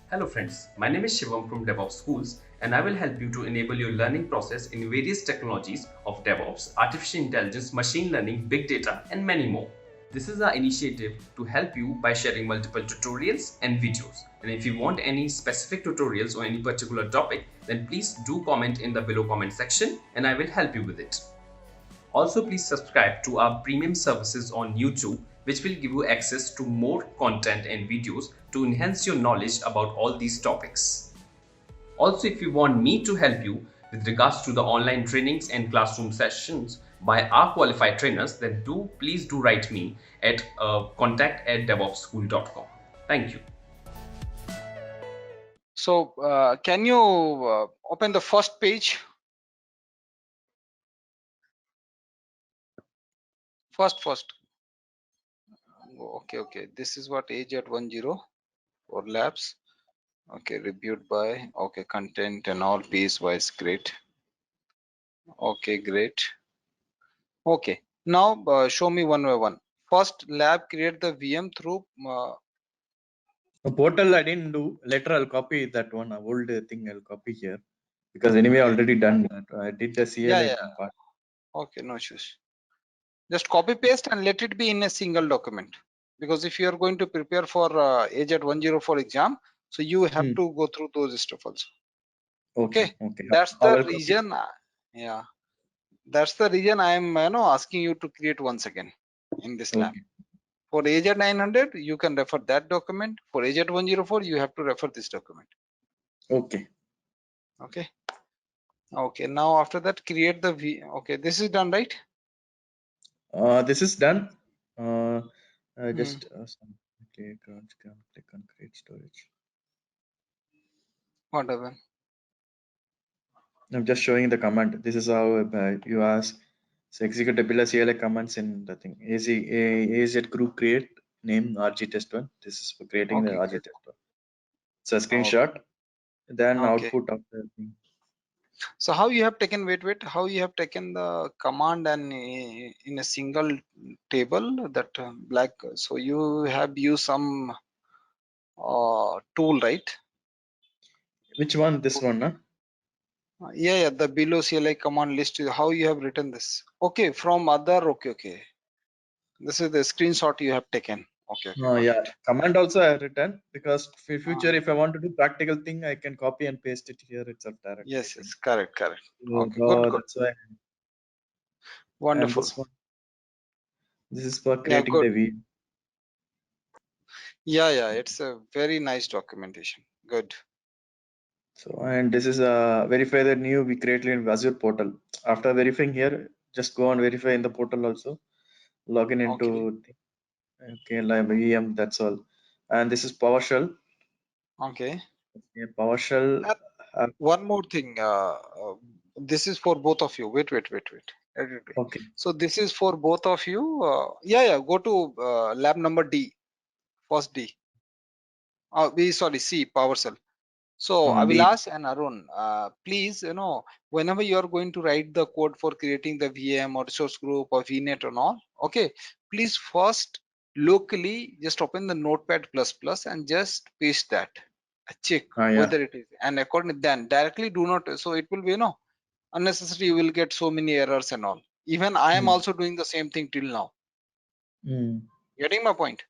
Hello friends, my name is Shivam from DevOps Schools and I will help you to enable your learning process in various technologies of DevOps, artificial intelligence, machine learning, big data and many more. This is our initiative to help you by sharing multiple tutorials and videos. And if you want any specific tutorials or any particular topic, then please do comment in the below comment section and I will help you with it. Also, please subscribe to our premium services on YouTube, which will give you access to more content and videos to enhance your knowledge about all these topics. Also, if you want me to help you with regards to the online trainings and classroom sessions by our qualified trainers, then please do write me at contact@devopsschool.com. Thank you. So can you open the first page? First. Okay. This is what AZ10 for labs. Okay, reviewed by, okay, content and all piece wise, great. Okay, great. Okay, now show me one by one. First lab, create the VM through The portal I didn't do. Later I'll copy that one old thing. I'll copy here because anyway I already done that. I did the CLI part. Okay, no issues. Just copy paste and let it be in a single document, because if you are going to prepare for AZ104 exam, so you have to go through those stuff also. Okay. That's the reason. Yeah, that's the reason I am asking you to create once again in this lab. For AZ900 you can refer that document. For AZ104 you have to refer this document. Okay. Okay, now after that create the V. Okay, this is done, right? This is done. Just click on create storage. Whatever. I'm just showing the command. This is how you ask. So execute the CLI commands in the thing. AZ group create name RG test one. This is for creating the RG test one. It's a screenshot. Then output of the thing. So how you have taken, wait, how you have taken the command and in a single table, that black, so you have used some tool, right? Which one? This one, huh? Yeah, the below CLI command list, how you have written this? Okay, from other, okay. This is the screenshot you have taken. Okay, yeah, command also I have written because for future if I want to do practical thing I can copy and paste it here itself directly. Yes, correct. Okay, good. That's why. Wonderful. And this is for creating the view. Yeah, it's a very nice documentation. Good. So, and this is verify the new we created in Azure portal. After verifying here, just go and verify in the portal also. Login into live VM. That's all. And this is PowerShell. Okay. Yeah, PowerShell. One more thing. This is for both of you. Wait. Okay. So this is for both of you. Yeah. Go to lab number D. First D. C, PowerShell. So I will ask and Arun, please, whenever you are going to write the code for creating the VM or source group or VNet and all, okay, please first locally just open the Notepad++ and just paste that. Check whether it is, and according then directly do not. So it will be unnecessary. You will get so many errors and all. Even I am also doing the same thing till now. Getting my point?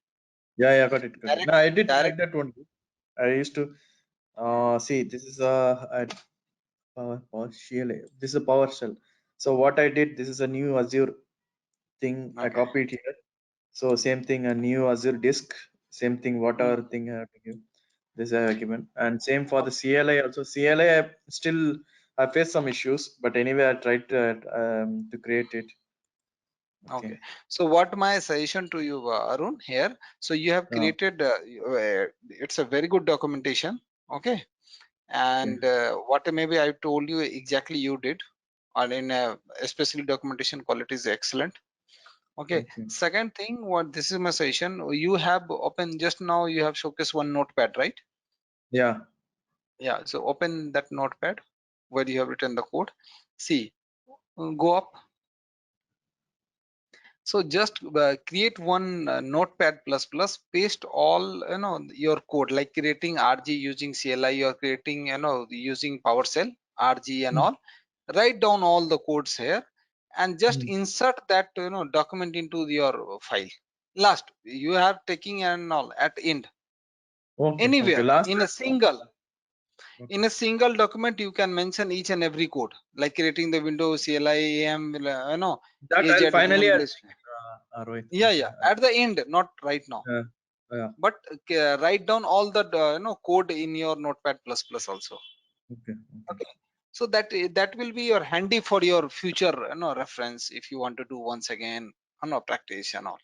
Yeah, got it. No, I did like that one. I used to see this is a PowerShell. This is a PowerShell. So what I did, this is a new Azure thing. I copied here. So same thing, a new Azure disk. Same thing, whatever thing I have to give. This I have given, and same for the CLI also. CLI I faced some issues, but anyway I tried to create it. Okay. So what my suggestion to you, Arun, here, so you have created it's a very good documentation. Okay. And what maybe I told you exactly you did, or in especially documentation quality is excellent. Okay. Second thing, what this is my suggestion, you have open just now, you have showcased one notepad, right? Yeah. So open that notepad where you have written the code. See, go up. So just create one notepad plus plus, paste all your code, like creating RG using CLI, or creating using PowerShell, RG and Hmm. all. Write down all the codes here and just Hmm. insert that document into your file. Last, you are taking and all at end, Okay. Okay. anywhere Last. in a single Okay. in a single document you can mention each and every code, like creating the window CLI, AM, That AZ, I'll finally VM add, list. Rohit. Yeah, Okay. yeah, at the end, not right now. Yeah. But write down all the code in your notepad plus plus also. Okay. Okay. Okay, so that will be your handy for your future reference, if you want to do once again practice and all.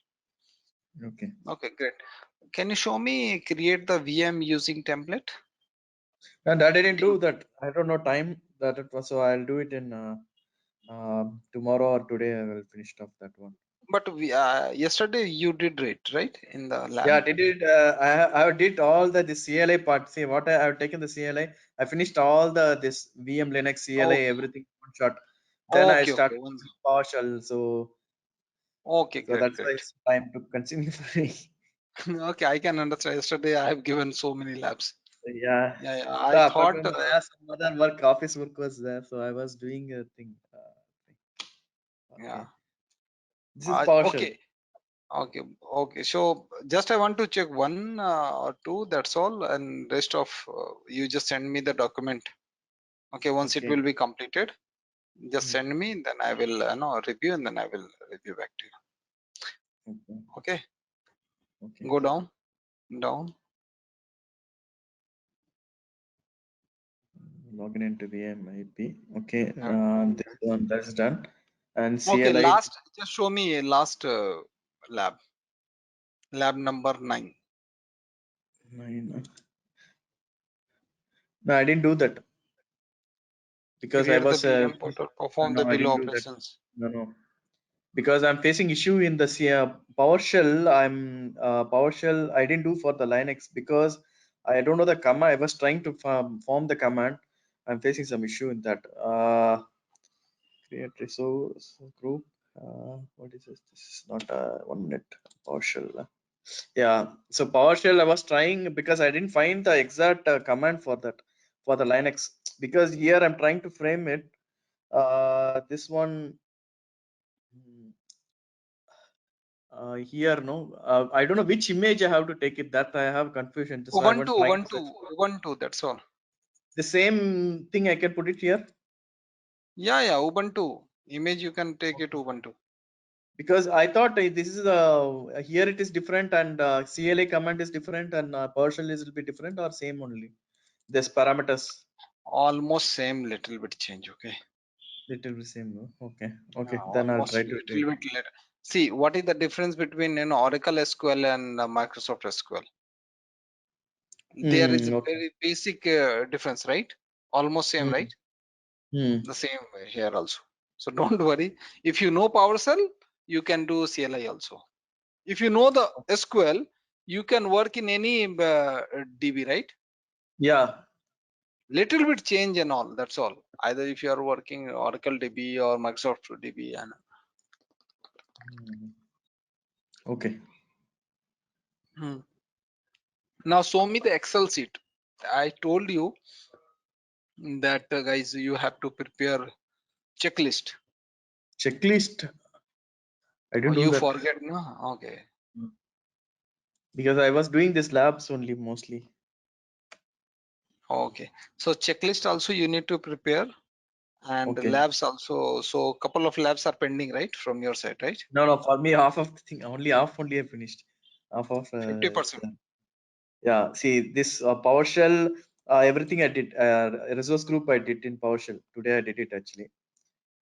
Okay. Okay, great. Can you show me create the VM using template? And I didn't do that. I don't know time that it was, so I'll do it in tomorrow or today. I will finish off that one. But yesterday you did it right in the Yeah, lab. did it. I did all the CLI part. See what I have taken the CLI. I finished all this VM Linux CLI Okay, everything one shot. Then I okay, okay. started using PowerShell. Okay, So great, that's why great. it's time to continue for me. Okay, I can understand. Yesterday I have given so many labs. Yeah. Yeah, yeah. So I apart thought, from that, I have some other work, office work was there. So I was doing a thing. yeah. Okay. This is PowerShell. Okay, okay, okay. So just I want to check one or two. That's all, and rest of you just send me the document. Okay, once it Okay. will be completed, just Hmm. send me. Then I will review, and then I will review back to you. Okay. Okay, Okay. go down, down. Login into VMIP. Okay. Yeah. This one that's done. And Okay, CLI last. Just show me a last lab. Lab number 9. 9. No, I didn't do that because I Create the was VM portal. Perform no, the I below didn't do that. operations. No, because I'm facing issue in the PowerShell. PowerShell. I didn't do for the Linux because I don't know the command. I was trying to form the command. I'm facing some issue in that. Create resource group. What is this? This is not a 1 minute PowerShell. Yeah, so PowerShell I was trying because I didn't find the exact command for that for the Linux, because here I'm trying to frame it. This one hmm, here no, I don't know which image I have to take it. That I have confusion. So I was Ubuntu, trying to Ubuntu, search Ubuntu. That's all. the same thing. I can put it here Yeah, yeah. Ubuntu. Image you can take it Ubuntu. because I thought this is here it is different and CLA command is different and PowerShell is will be different or same only. This parameters Almost same, little bit change. Okay. little bit same. No? Okay, Yeah, okay. Then I'll almost try to do it. little bit later. See, what is the difference between Oracle SQL and Microsoft SQL? There is a Okay. very basic difference, right? Almost same, Hmm. right? Hmm. The same way here also. So don't worry. If you know PowerShell, you can do CLI also. If you know the SQL, you can work in any DB, right? Yeah. Little bit change and all. That's all. Either if you are working Oracle DB or Microsoft DB, and Hmm. Okay. Hmm. Now show me the Excel sheet. I told you that guys, you have to prepare checklist. Checklist. I Oh, didn't do you that. forget, no? Okay. Hmm. Because I was doing this labs only mostly. Okay. So checklist also you need to prepare, and Okay. labs also. So couple of labs are pending, right, from your side, right? No, no. For me, half of the thing, only half only I finished. Half of 50%. yeah. See this PowerShell. Everything I did. Resource group I did in PowerShell. Today I did it actually.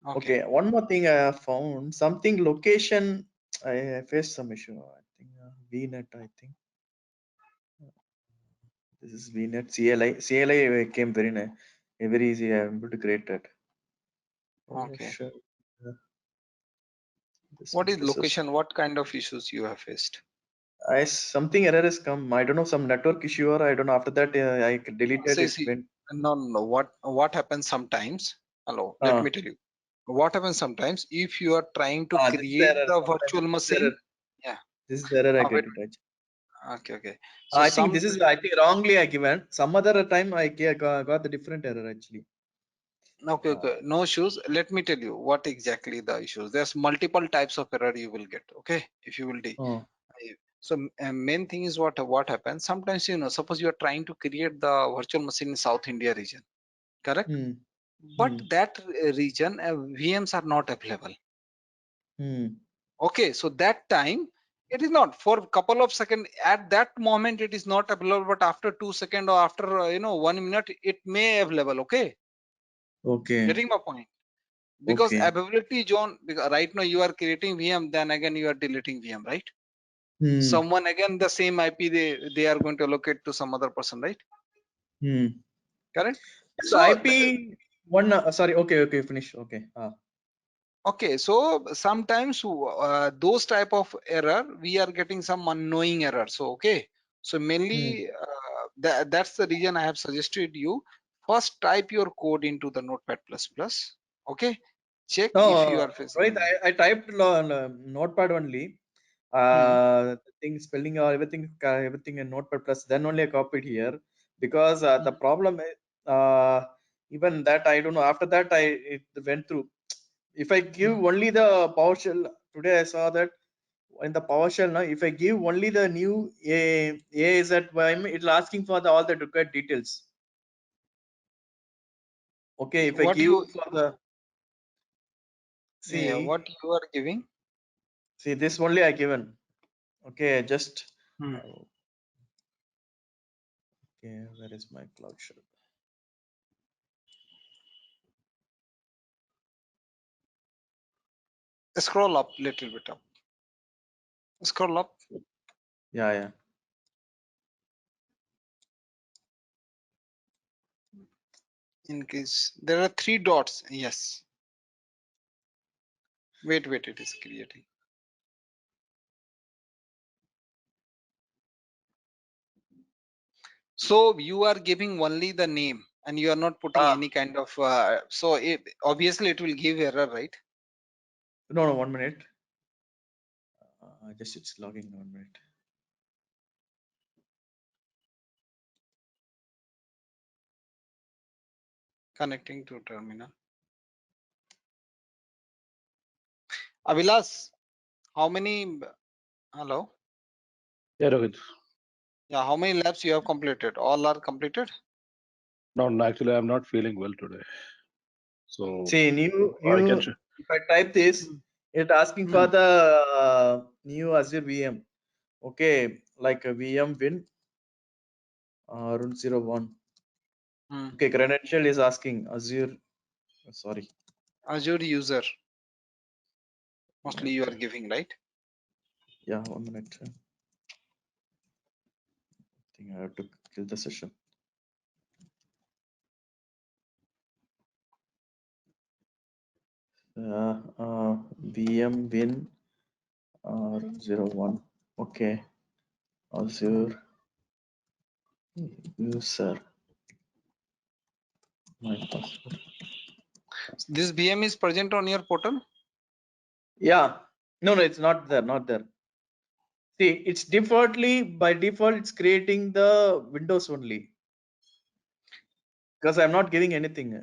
Okay. Okay. One more thing I have found something location. I faced some issue. I think VNet. I think. This is VNet CLI. CLI came very nice, very easy. I'm able to create that. Oh, Okay. sure. Uh, This What one, is resource. location? What kind of issues you have faced? Something error has come. I don't know, some network issue or I don't know. After that, I deleted See, it. see, Went. no, no, no. What happens sometimes? Hello, let Uh, me tell you. what happens sometimes if you are trying to This is the create error. the Sometimes virtual this is the machine? error. Yeah. This is the error I Wait. get it actually. Okay. So I think this is, I think wrongly I given. Some other time I got the different error actually. okay. No issues. Let me tell you what exactly the issues. There's multiple types of error you will get. Okay, if you will do. Oh. So main thing is what happens. Sometimes suppose you are trying to create the virtual machine in South India region, correct? But that region VMs are not available. Okay, so that time it is not for a couple of seconds. At that moment it is not available, but after 2 seconds or after 1 minute it may available. Okay. Okay. Getting my point? Because availability zone, because right now you are creating VM, then again you are deleting VM, right? Someone again the same IP they are going to allocate to some other person, right? Correct. So IP one. Sorry. Okay. Finish. Okay. Okay, so sometimes those type of error we are getting some unknowing error. So okay, so mainly that's the reason I have suggested you first type your code into the Notepad++. Okay, check if you are facing. Right. I typed Notepad only. The thing spelling or everything in Notepad plus. Then only I copied here because the problem is even that I don't know. After that it went through. If I give only the PowerShell today, I saw that in the PowerShell now. If I give only the new AZYM, it'll asking for all the required details. Okay, if I give for the what you are giving. See this only I given. Okay, just okay. Where is my Cloud Shell? Scroll up little bit up. Scroll up. Yeah. In case there are 3 dots. Yes. Wait, it is creating. So you are giving only the name and you are not putting any kind of so obviously it will give error, right? No, 1 minute. Just it's logging. 1 minute. Connecting to terminal. Avilas, how many? Hello. Yeah, Rohit. Yeah, how many labs you have completed? All are completed? No, actually, I'm not feeling well today. So see new if I type this, it's asking for the new Azure VM. Okay, like a VM win run 01. Okay, credential is asking Azure. Sorry. Azure user. Mostly you are giving, right? Yeah, 1 minute. I think I have to kill the session. VM win 01. Okay, Azure user. My password. This VM is present on your portal? Yeah. No, it's not there. Not there. See, it's by default, it's creating the Windows only. Because I'm not giving anything.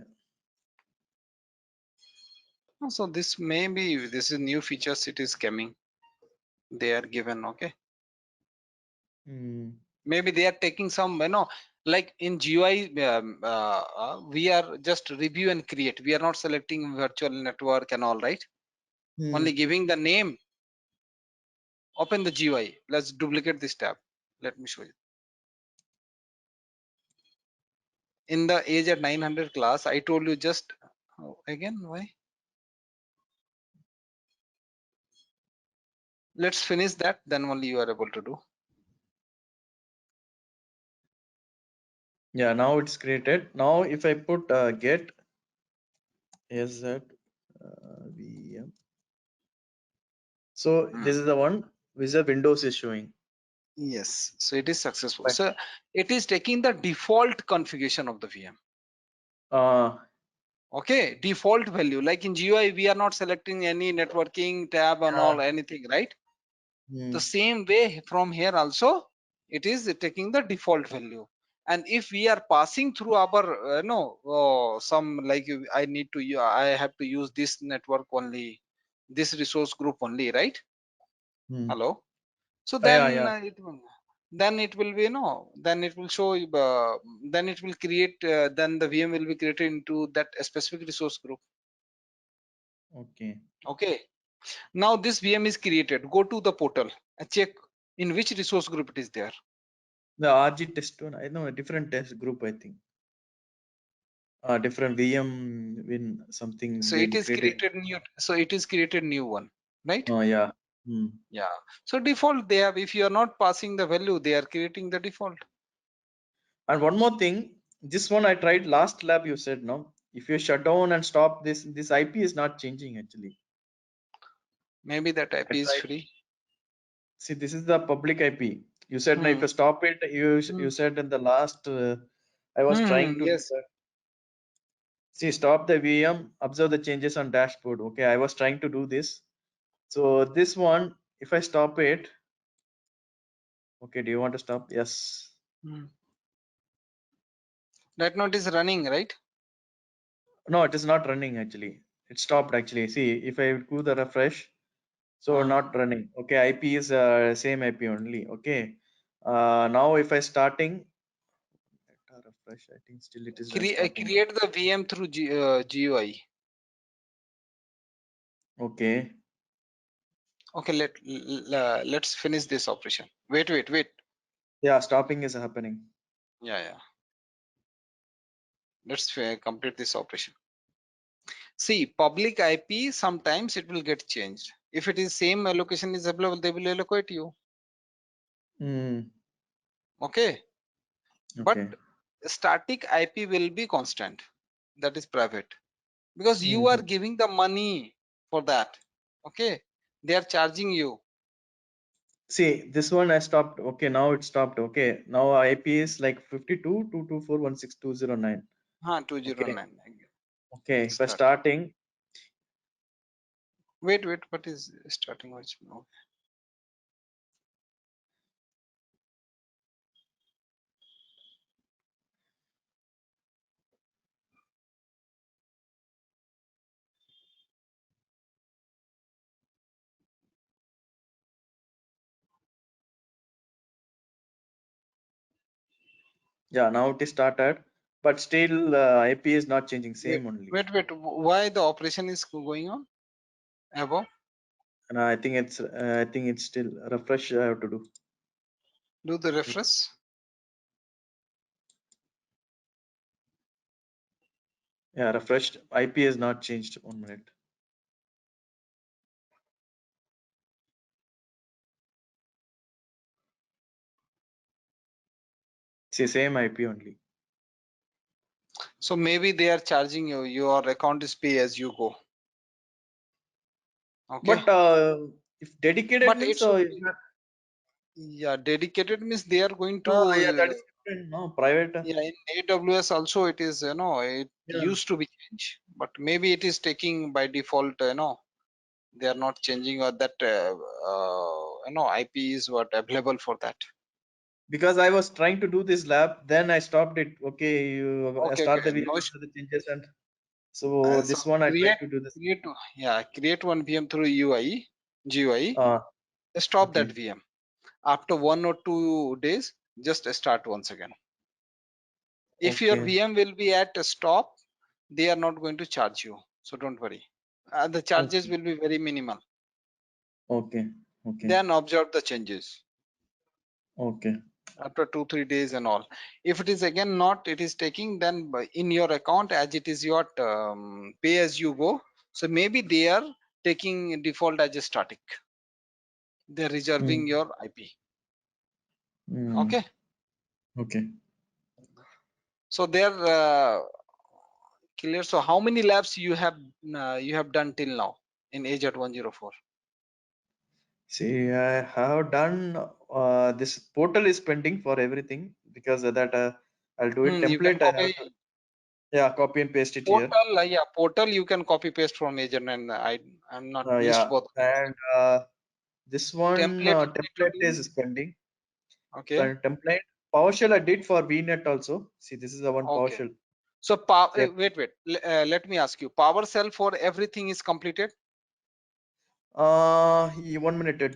So this is new features it is coming. They are given, okay. Maybe they are taking some, like in GUI, we are just review and create. We are not selecting virtual network and all, right? Only giving the name. Open the GUI. Let's duplicate this tab. Let me show you. In the age at 900 class, I told you just again why. Let's finish that, then only you are able to do. Yeah, now it's created. Now if I put get AZ VM. So this is the one which the Windows is showing. Yes, so it is successful. So it is taking the default configuration of the VM. Okay, default value. Like in GUI, we are not selecting any networking tab and all anything, right? The same way from here also, it is taking the default value. And if we are passing through our some like I need to I have to use this network only, this resource group only, right? Hello. So then then it will be then it will show then it will create then the VM will be created into that specific resource group. Okay, now this VM is created. Go to the portal and check in which resource group it is there. The RG test one, I know a different test group, I think. Different VM in something. So it is created new. So it is created new one, right? Oh yeah. Yeah. So default they have. If you are not passing the value, they are creating the default. And one more thing, this one I tried last lab. You said no. If you shut down and stop this IP is not changing actually. Maybe that IP is free. See, this is the public IP. You said now if you stop it, you said in the last. I was trying to. Yes. See, stop the VM, observe the changes on dashboard. Okay, I was trying to do this. So this one, if I stop it, okay, do you want to stop? Yes. That node is running, right? No, it is not running actually. It stopped actually. See, if I do the refresh, so not running. Okay, IP is same IP only. Okay. Now if I starting refresh, I think still it is starting. Create the VM through GUI. Okay. Okay, let's finish this operation. Wait. Yeah, stopping is happening. Yeah. Let's complete this operation. See, public IP sometimes it will get changed. If it is same allocation is available, they will allocate you. Okay. But static IP will be constant. That is private because you are giving the money for that. Okay, they are charging you. See, this one I stopped. Okay, now it stopped. Okay, now IP is like 52.224.16209. 209. Okay, if I starting. Wait. What is starting? Okay. Yeah, now it is started, but still IP is not changing. Same only. Wait. Why the operation is going on above? And I think it's still refresh. I have to do. Do the refresh. Yeah, refreshed. IP is not changed. 1 minute. See, same IP only. So maybe they are charging you. Your account is pay as you go. Okay. But if dedicated but means yeah, dedicated means they are going to. Yeah, that is different. No, private. Yeah, in AWS also it is. It used to be changed, but maybe it is taking by default. They are not changing or that. IP is what available for that. Because I was trying to do this lab, then I stopped it. Okay, you start the video, the changes, and so this one I tried to do this. Create one VM through GUI. Stop that VM. After 1 or 2 days, just start once again. If your VM will be at a stop, they are not going to charge you. So don't worry. The charges will be very minimal. Okay. Then observe the changes. Okay. After 2-3 days and all. If it is again not, it is taking then in your account as it is your pay as you go. So maybe they are taking default as a static. They're reserving your IP. Okay. Okay. So they're clear. So how many labs you have done till now in AZ 104? See, I have done this portal is pending for everything because of that I'll do it. Template I have. Yeah, copy and paste it here. Portal, yeah, portal you can copy paste from agent, and I'm not list Yeah, both. and this one Template you need to template do. is pending. Okay. Template PowerShell I did for VNet also. See, this is the one Okay. PowerShell. So Same. wait. Let me ask you. PowerShell for everything is completed. 1 minute.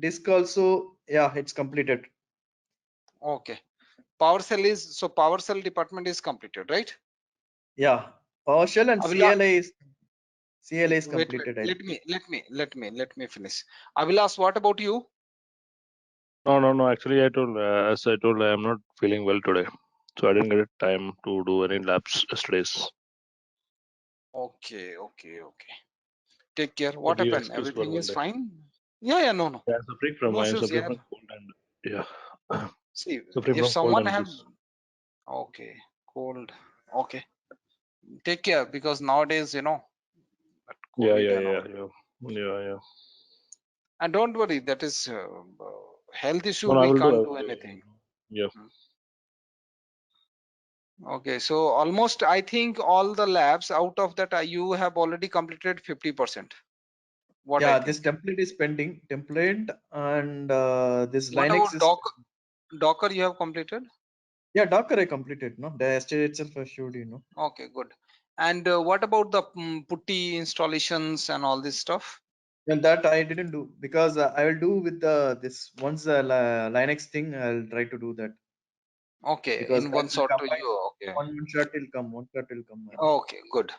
Disk also. Yeah, it's completed. Okay. PowerShell department is completed, right? Yeah, PowerShell and Avila, CLA is wait. completed. I think. Let me finish. Avilas, what about you? No. Actually, as I told, I am not feeling well today, so I didn't get time to do any labs yesterday's. Okay. Take care. So What give happened? excuse for Everything one is day. fine? Yeah, no. Yeah, suffering from No I am issues suffering here. from cold and yeah, See, suffering if from cold someone and have, this. okay, cold. Okay. Take care, because nowadays, that Yeah, COVID yeah, and all. yeah, yeah, yeah. And don't worry, that is health issue. No, I We will do. can't do anything. Yeah. Okay, so almost I think all the labs out of that you have already completed 50%. What I Yeah, think. this template is pending. Template and this What Linux about is. Docker you have completed? Yeah, Docker I completed. No, the yesterday itself I showed you. No. Okay, good. And what about the putty installations and all this stuff? Well, that I didn't do because I will do with the this once the Linux thing. I'll try to do that Okay, because in that one will shot to combine. you. Okay. One shot will come. One shot will come. Okay, good.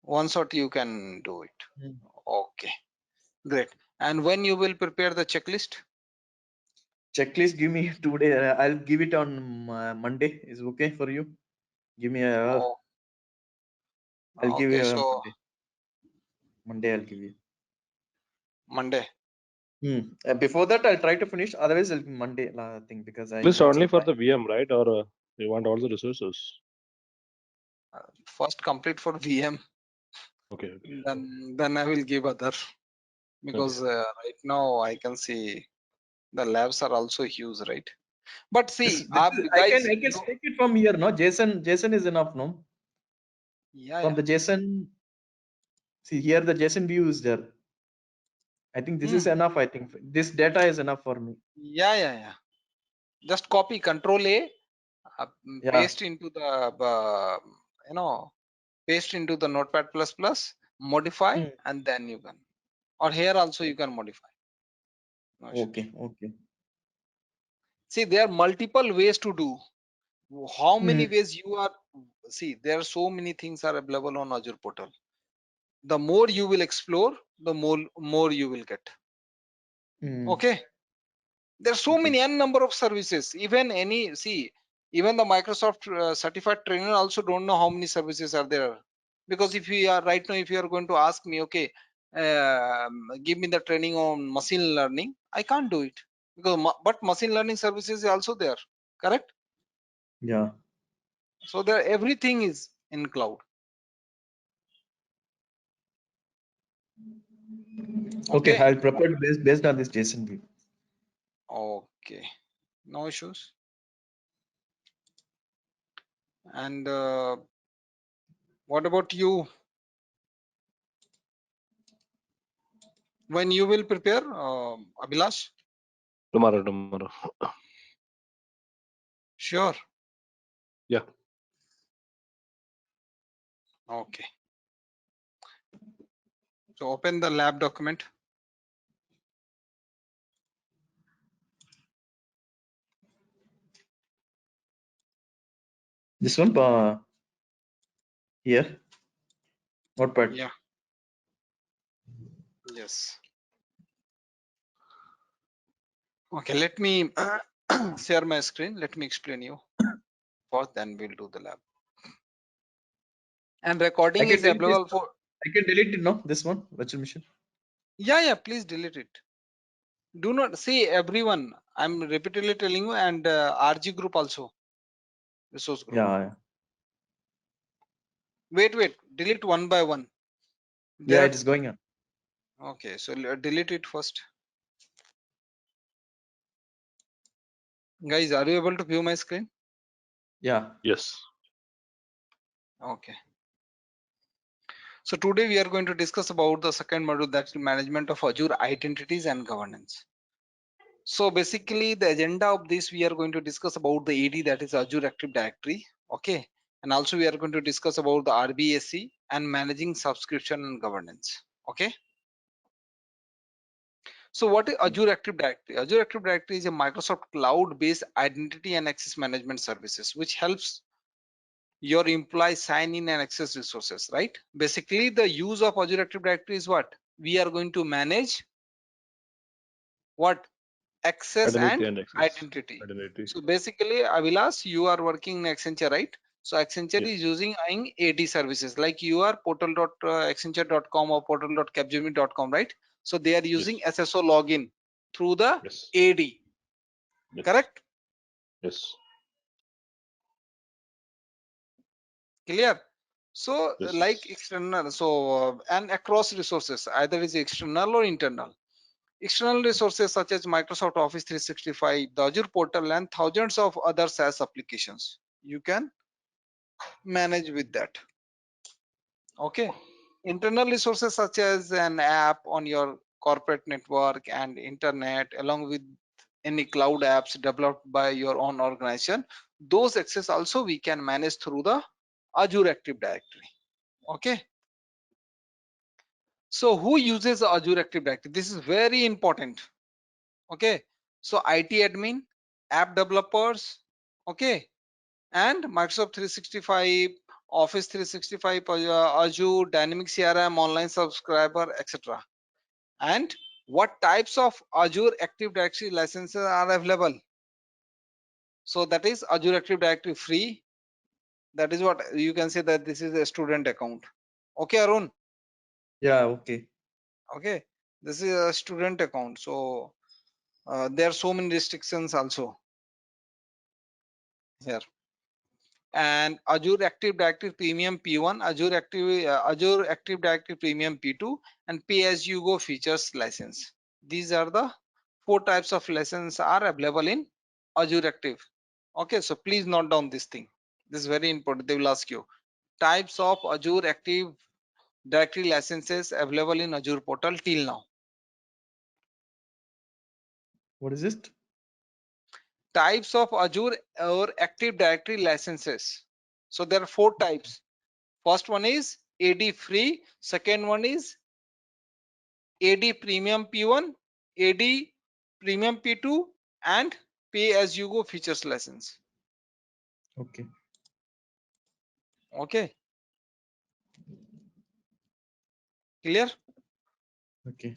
One shot you can do it. Hmm. Okay, great. And when you will prepare the checklist? Checklist. Give me 2 days. I'll give it on Monday. Is okay for you? Give me a. Oh, I'll give okay. you So Monday. Monday I'll give you. Monday. Before that I'll try to finish. Otherwise I'll Monday thing because I This need only some for time. the VM, right? Or you want all the resources? First complete for VM. Okay. Then I will give other, because right now I can see the labs are also huge, right? But see, I guys, can take it from here. No, JSON is enough. No, yeah. from the JSON. See here the JSON view is there. I think this is enough. I think this data is enough for me. Yeah. Just copy Control A, Yeah. paste into the paste into the Notepad++, modify, and then you can. Or here also you can modify. No issues. Okay. See, there are multiple ways to do. How many ways you are? See, there are so many things are available on Azure portal. The more you will explore, the more you will get. Okay. There are so many n number of services. Even the Microsoft certified trainer also don't know how many services are there. Because if you are right now, if you are going to ask me, okay, give me the training on machine learning, I can't do it, because but machine learning services is also there, correct? Yeah. So there, everything is in cloud. Okay, I'll prepare based on this JSON view. Okay, no issues. And what about you? When you will prepare, Abhilash? Tomorrow. Sure. Yeah. Okay. So open the lab document. This one here. Notepad. Yeah. Yes. Okay, let me share my screen. Let me explain you. First, then we'll do the lab. And recording is available for. I can delete it now. This one, virtual machine. Yeah. Please delete it. Do not see everyone. I'm repeatedly telling you, and RG group also. Resource group. Yeah. Wait. Delete one by one. Yeah, it is going on. Okay, so delete it first. Guys, are you able to view my screen? Yeah. Yes. Okay. So today we are going to discuss about the second module, that's management of Azure identities and governance. So basically the agenda of this, we are going to discuss about the AD, that is Azure Active Directory. Okay. And also we are going to discuss about the RBAC and managing subscription and governance. Okay. So what is Azure Active Directory? Azure Active Directory is a Microsoft cloud-based identity and access management services, which helps your employees sign in and access resources, right? Basically the use of Azure Active Directory is what we are going to manage, what access Identity and and access. identity. Identity. So basically Avilas, you are working in Accenture, right? So Accenture Yes. is using AD services, like you are portal.accenture.com or portal.capgemini.com, right? So they are using Yes. SSO login through the Yes. AD, Yes. correct? Yes. Clear? So Yes. like external, so and across resources, either is external or internal. External resources such as Microsoft Office 365, the Azure portal, and thousands of other SaaS applications. You can manage with that. Okay. Internal resources such as an app on your corporate network and internet, along with any cloud apps developed by your own organization, those access also we can manage through the Azure Active Directory. Okay. So who uses Azure Active Directory? This is very important. Okay. So IT admin, app developers, okay, and Microsoft 365, Office 365, Azure, Dynamics CRM, online subscriber, etc. And what types of Azure Active Directory licenses are available? So that is Azure Active Directory free. That is what you can say, that this is a student account. Okay, Arun. Yeah, okay. Okay, this is a student account. So there are so many restrictions also here. And Azure Active Directory Premium P1, Azure Active Directory Premium P2, and pay as you go features license. These are the 4 types of license are available in Azure Active. Okay, so please note down this thing. This is very important. They will ask you types of Azure Active Directory licenses available in Azure portal till now. What is it? Types of Azure or Active Directory licenses. So there are 4 types. First one is AD free, second one is AD Premium P1, AD Premium P2, and pay as you go features license. Okay. Okay, clear? Okay.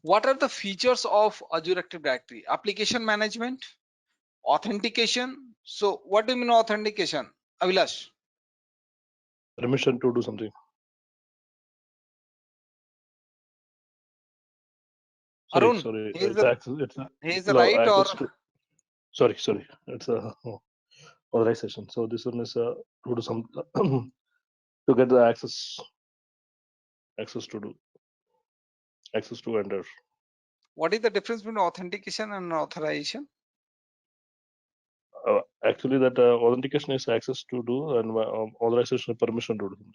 What are the features of Azure Active Directory? Application management, authentication. So what do you mean authentication, Avilash? Permission to do something. Sorry. Arun, Sorry. he is It's access. It's he is no right or access to. Sorry. Sorry. It's a authorization. So this one is to do some to get the access. Access to do. Access to enter. what is the difference between authentication and authorization? Actually, that authentication is access to do, and authorization is permission to do something.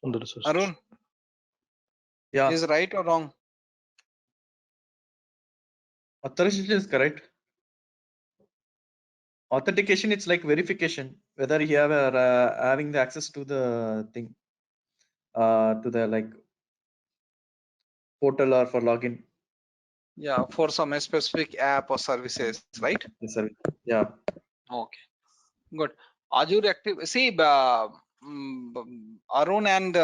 On the resources. Arun, Yeah, is right or wrong? authorization is correct. Authentication, it's like verification whether you have having the access to the thing, to the like portal or for login. Yeah, for some specific app or services, right? Yes, sir. Yeah. Okay, good. Azure Active. See, Arun and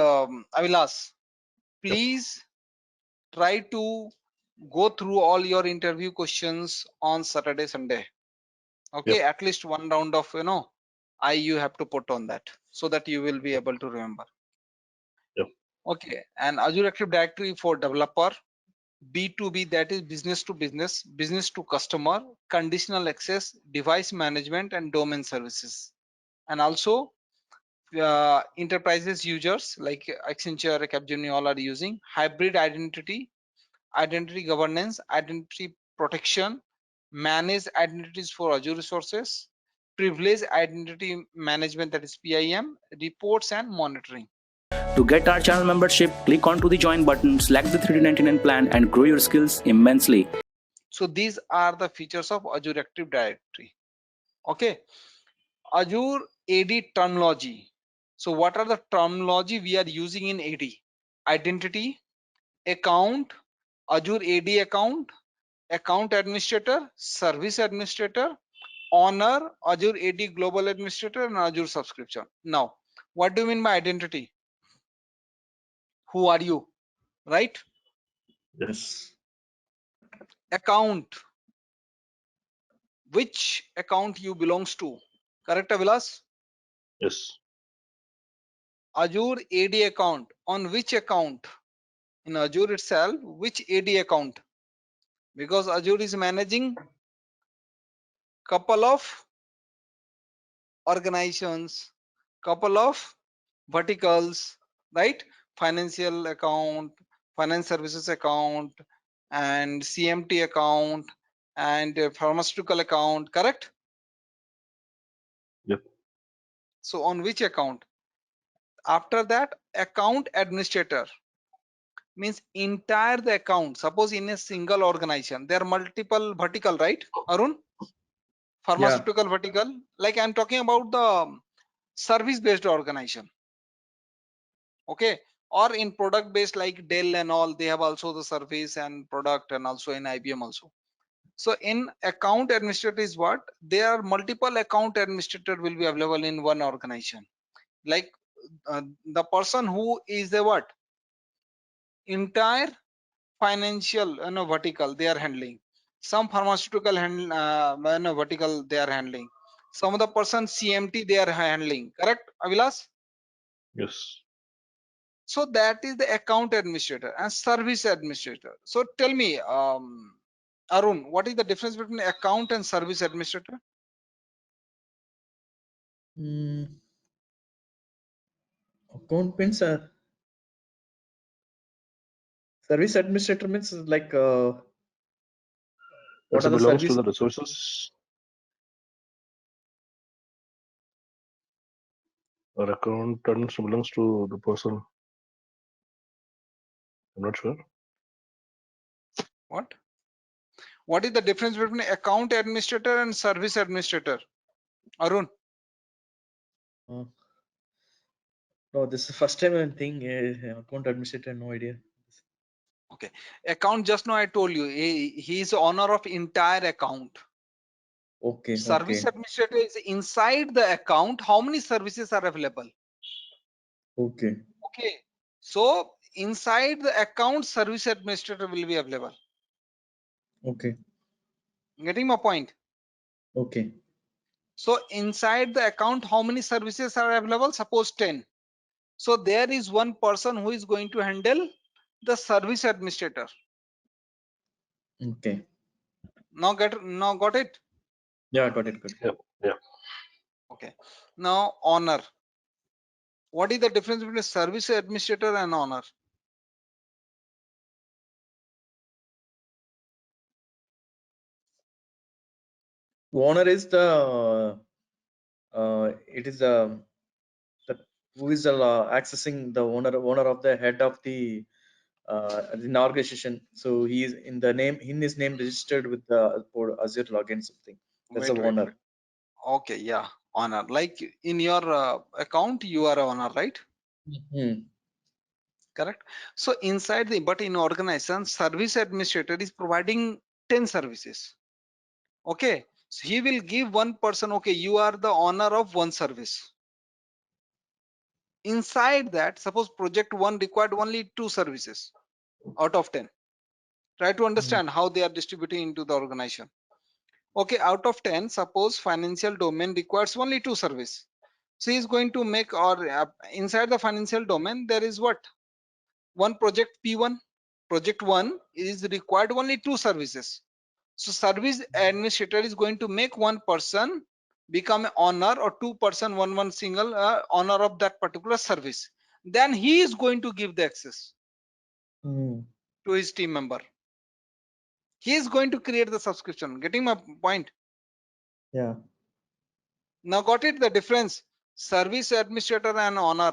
Avilas, Yep. please try to go through all your interview questions on Saturday, Sunday. Okay, Yep. at least one round of you have to put on that so that you will be able to remember. Yep. Okay, and Azure Active Directory for developer, B2B, that is business to business, business to customer, conditional access, device management, and domain services. And also enterprises users like Accenture, Capgemini, all are using hybrid identity, identity governance, identity protection, manage identities for Azure resources, privilege identity management, that is PIM, reports and monitoring. To get our channel membership, click onto the join button, select the 399 plan and grow your skills immensely. So these are the features of Azure Active Directory. Okay, Azure AD terminology. So what are the terminology we are using in AD? Identity, account, Azure AD account, account administrator, service administrator, owner, Azure AD global administrator, and Azure subscription. Now, what do you mean by identity? Who are you, right? Yes. Account, which account you belongs to, correct, Avilas? Yes. Azure AD account, on which account? In Azure itself, which AD account? Because Azure is managing couple of organizations, couple of verticals, right? Financial account, finance services account, and CMT account, and pharmaceutical account, correct? Yep. So on which account? After that, account administrator means entire the account. Suppose in a single organization there are multiple vertical, right, Arun? Pharmaceutical vertical, like I'm talking about the service based organization, okay, or in product based like Dell and all, they have also the service and product, and also in IBM also. So in account administrator is what? There are multiple account administrator will be available in one organization, like the person who is the what? Entire financial vertical they are handling. Some pharmaceutical vertical they are handling. Some of the person CMT they are handling, correct, Avilas? Yes. So that is the account administrator and service administrator. So tell me, Arun, what is the difference between account and service administrator? Account means service administrator means like what It are the belongs to service? the resources. Or accountant belongs to the person. I'm not sure. What is the difference between account administrator and service administrator, Arun? No, this is the first time I'm thinking account administrator. No idea. Okay, account, just now I told you he is owner of entire account. Okay. Service Okay. administrator is inside the account. How many services are available? Okay. Okay, so inside the account, service administrator will be available. Okay. Getting my point? Okay. So inside the account, how many services are available? Suppose 10. So there is one person who is going to handle the service administrator. Okay. Now got it? Yeah, got it. Good. Yep. Yeah. Okay. Now owner. What is the difference between service administrator and owner? Owner is the it is the who is accessing the owner of the head of the in organization. So he is in the name in his name registered with the for Azure login something. That's the Wait. owner. Okay, yeah, owner. Like in your account, you are a owner, right? Correct. So inside the, but in organization, service administrator is providing 10 services. Okay, so he will give one person, okay, you are the owner of one service. Inside that, suppose project one required only 2 services out of 10. Try to understand how they are distributing into the organization. Okay, out of 10, suppose financial domain requires only 2 service. So he is going to make, or inside the financial domain, there is what? One project P1. Project 1 is required only 2 services. So service administrator is going to make one person become an owner, or 2 person one single owner of that particular service. Then he is going to give the access to his team member. He is going to create the subscription. Getting my point? Yeah. Now got it, the difference? Service administrator and owner.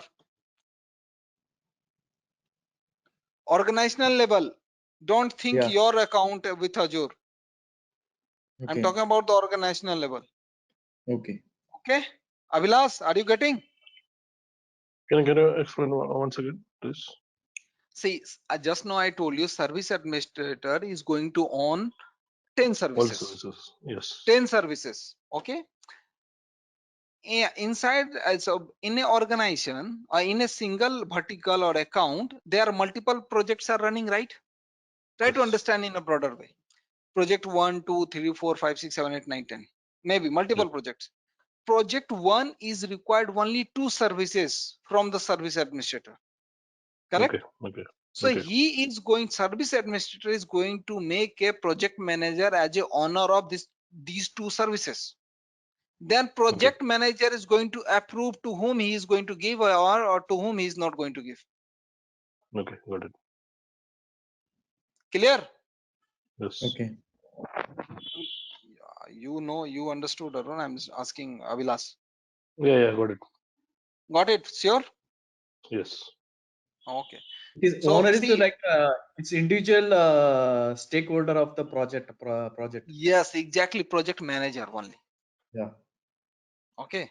Organizational level. Don't think Yeah. your account with Azure. I'm Okay. talking about the organizational level. Okay. Okay. Avilas, are you getting? Can you explain once again, please? See, just now I told you service administrator is going to own 10 All services. services. Yes. 10 services. Okay. Inside, so in a organization or in a single vertical or account, there are multiple projects are running, right? Try to Yes. understand in a broader way. Project 1, 2, 3, 4, 5, 6, 7, 8, 9, 10. Maybe multiple projects. Project 1 is required only 2 services from the service administrator. Correct? Okay. Okay. So Okay. he is going, service administrator is going to make a project manager as a owner of these 2 services. Then project manager is going to approve to whom he is going to give or to whom he is not going to give. Okay. Got it. Clear? Yes. Okay. You know, you understood, Arun. I'm just asking Avilas. Yeah. Yeah. Got it. Got it? Sure? Yes. Okay. It is So, owner is see, like it's individual stakeholder of the project. yes, exactly. Project manager only. Yeah. Okay.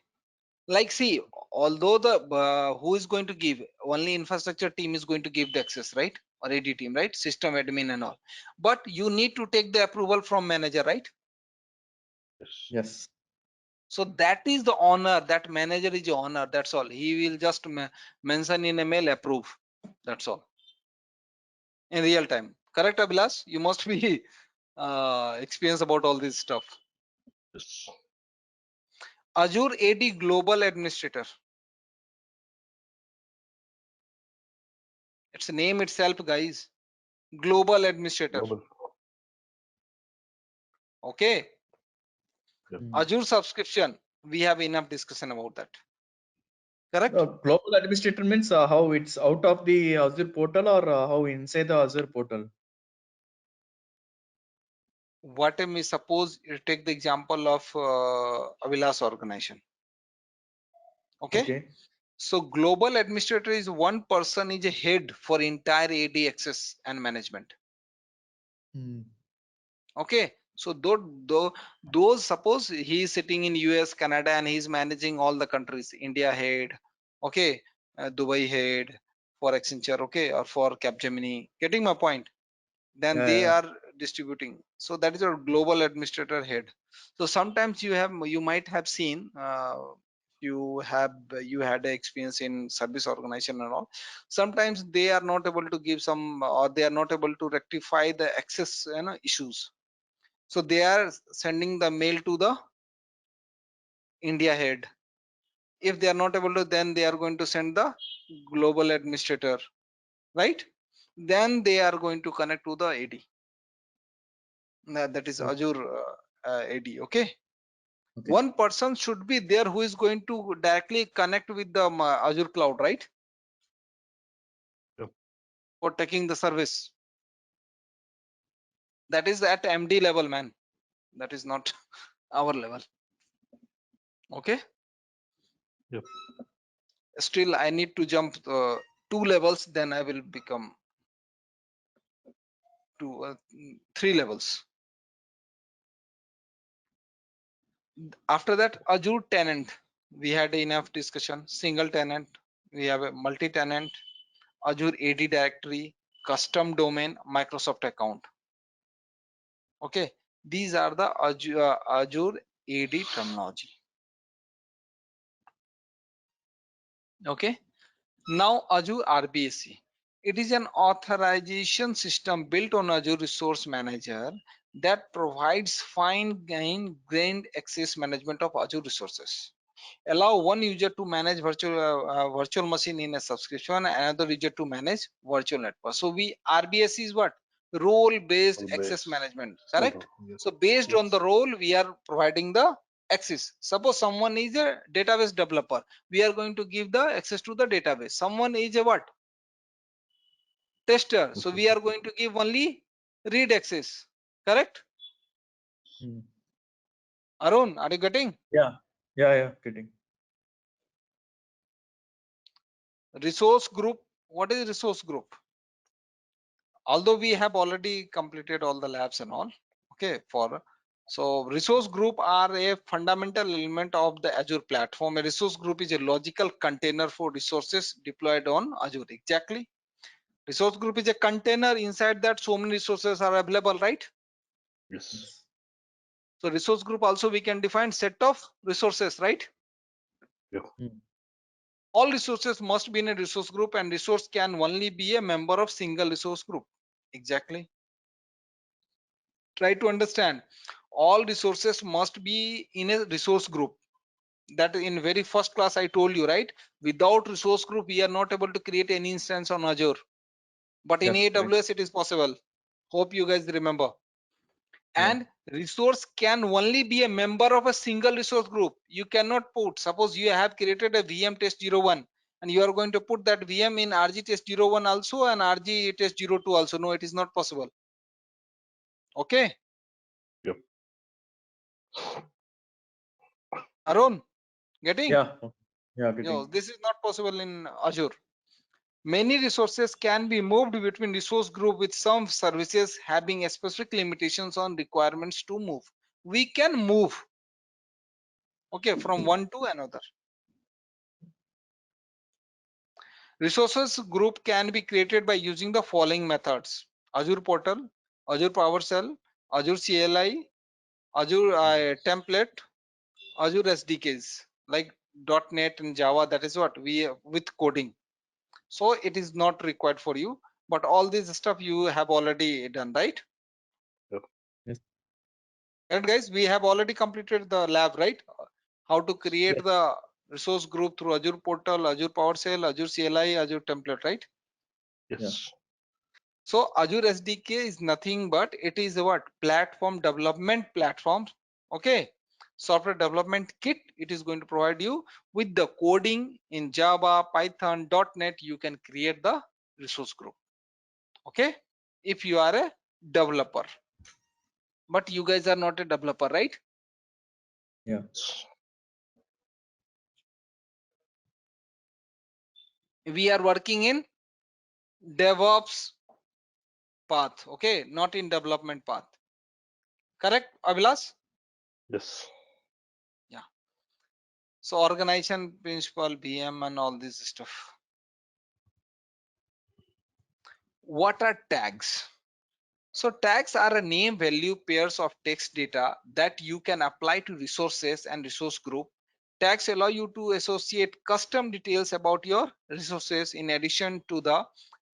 Like, see, although the who is going to give, only infrastructure team is going to give the access, right? Or AD team, right? System admin and all. But you need to take the approval from manager, right? Yes. Yes. So that is the honor. That manager is the honor. That's all. He will just mention in a mail approve. That's all. In real time. Correct, Abhilash? You must be experienced about all this stuff. Yes. Azure AD Global Administrator. It's a name itself, guys. Global Administrator. Global. Okay. Yep. Azure subscription. We have enough discussion about that. Correct? Global administrator means how it's out of the Azure portal or how inside the Azure portal. What if we suppose you take the example of Avilas organization. Okay. So global administrator is one person is a head for entire AD access and management. Okay. So those suppose he is sitting in US, Canada, and he is managing all the countries. India head, okay, Dubai head for Accenture, okay, or for Capgemini. Getting my point? Then they are distributing. So that is a global administrator head. So sometimes you might have seen you had a experience in service organization and all. Sometimes they are not able to give some or they are not able to rectify the access issues. So they are sending the mail to the India head. If they are not able to, then they are going to send the global administrator, right? Then they are going to connect to the AD. That is Azure AD. Okay. One person should be there who is going to directly connect with the Azure cloud, right? Yep. For taking the service. That is at MD level, man. That is not our level. Okay. Yep. Still, I need to jump 2 levels, then I will become 3 levels. After that, Azure tenant. We had enough discussion. Single tenant. We have a multi-tenant. Azure AD directory, custom domain, Microsoft account. Okay, these are the Azure AD terminology. Okay, now Azure RBAC. It is an authorization system built on Azure Resource Manager that provides fine-grained access management of Azure resources. Allow one user to manage virtual machine in a subscription, another user to manage virtual network. So RBAC is what? Role-based access management, correct? Yes. So based on the role, we are providing the access. Suppose someone is a database developer, we are going to give the access to the database. Someone is a what? Tester. So we are going to give only read access, correct? Arun, are you getting? Yeah. Yeah, getting. Resource group. What is resource group? Although we have already completed all the labs and all, okay, so resource group are a fundamental element of the Azure platform. A resource group is a logical container for resources deployed on Azure. Exactly. Resource group is a container, inside that so many resources are available, right? Yes. So resource group also we can define set of resources, right? Yeah. All resources must be in a resource group, and resource can only be a member of single resource group. Exactly. Try to understand. All resources must be in a resource group. That in very first class I told you, right? Without resource group, we are not able to create any instance on Azure. But in Yes, correct. AWS, it is possible. Hope you guys remember. Yeah. And resource can only be a member of a single resource group. You cannot put, suppose you have created a VM test 01 and you are going to put that VM in RG test 01 also and RG test 02 also. No, it is not possible. Okay. Yep. Arun, getting? Yeah, getting. No, this is not possible in Azure. Many resources can be moved between resource group, with some services having a specific limitations on requirements to move. We can move, okay, from one to another. Resources group can be created by using the following methods: Azure Portal, Azure PowerShell, Azure CLI, Azure template, Azure SDKs like .NET and Java. That is what we with coding. So it is not required for you, but all this stuff you have already done, right? Yep. Yes. And guys, we have already completed the lab, right? How to create Yes. the resource group through Azure Portal, Azure PowerShell, Azure CLI, Azure template, right? Yes. So Azure SDK is nothing but it is what? Platform development platform. Okay. Software development kit. It is going to provide you with the coding in Java, Python, .NET. You can create the resource group. Okay. If you are a developer, but you guys are not a developer, right? Yeah. We are working in DevOps path. Okay. Not in development path. Correct, Abhilash? Yes. So organization principle, VM and all this stuff. What are tags? So tags are a name value pairs of text data that you can apply to resources and resource group. Tags allow you to associate custom details about your resources in addition to the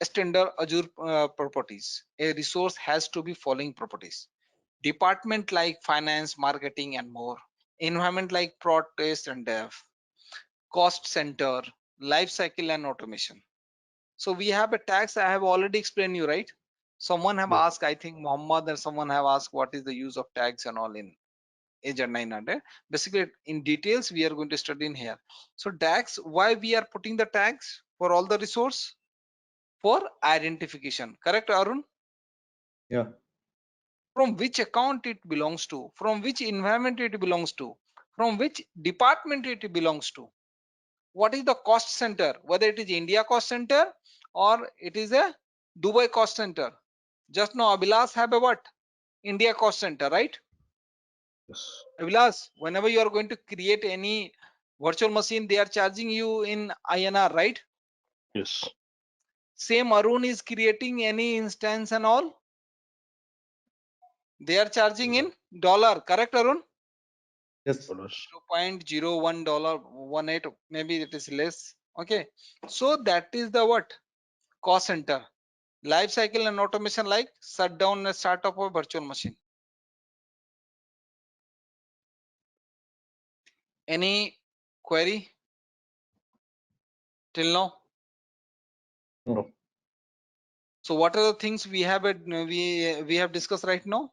standard Azure properties. A resource has to be following properties: department like finance, marketing, and more; environment like prod, test, and dev; cost center, life cycle, and automation. So we have a tags. I have already explained you, right? Someone have Yes. asked, I think Muhammad and someone have asked what is the use of tags and all in Azure 900. Basically, in details we are going to study in here. So tags, why we are putting the tags for all the resource? For identification. Correct, Arun? Yeah. From which account it belongs to, from which environment it belongs to, from which department it belongs to. What is the cost center, whether it is India cost center or it is a Dubai cost center. Just now Abhilash have a what? India cost center, right? Yes. Abhilash, whenever you are going to create any virtual machine, they are charging you in INR, right? Yes. Same Arun is creating any instance and all, they are charging in dollar, correct Arun? Yes. $0.0118, maybe it is less. Okay, so that is the what? Cost center. Life cycle and automation like shut down and start up a virtual machine. Any query till now? No. So what are the things we have we have discussed right now?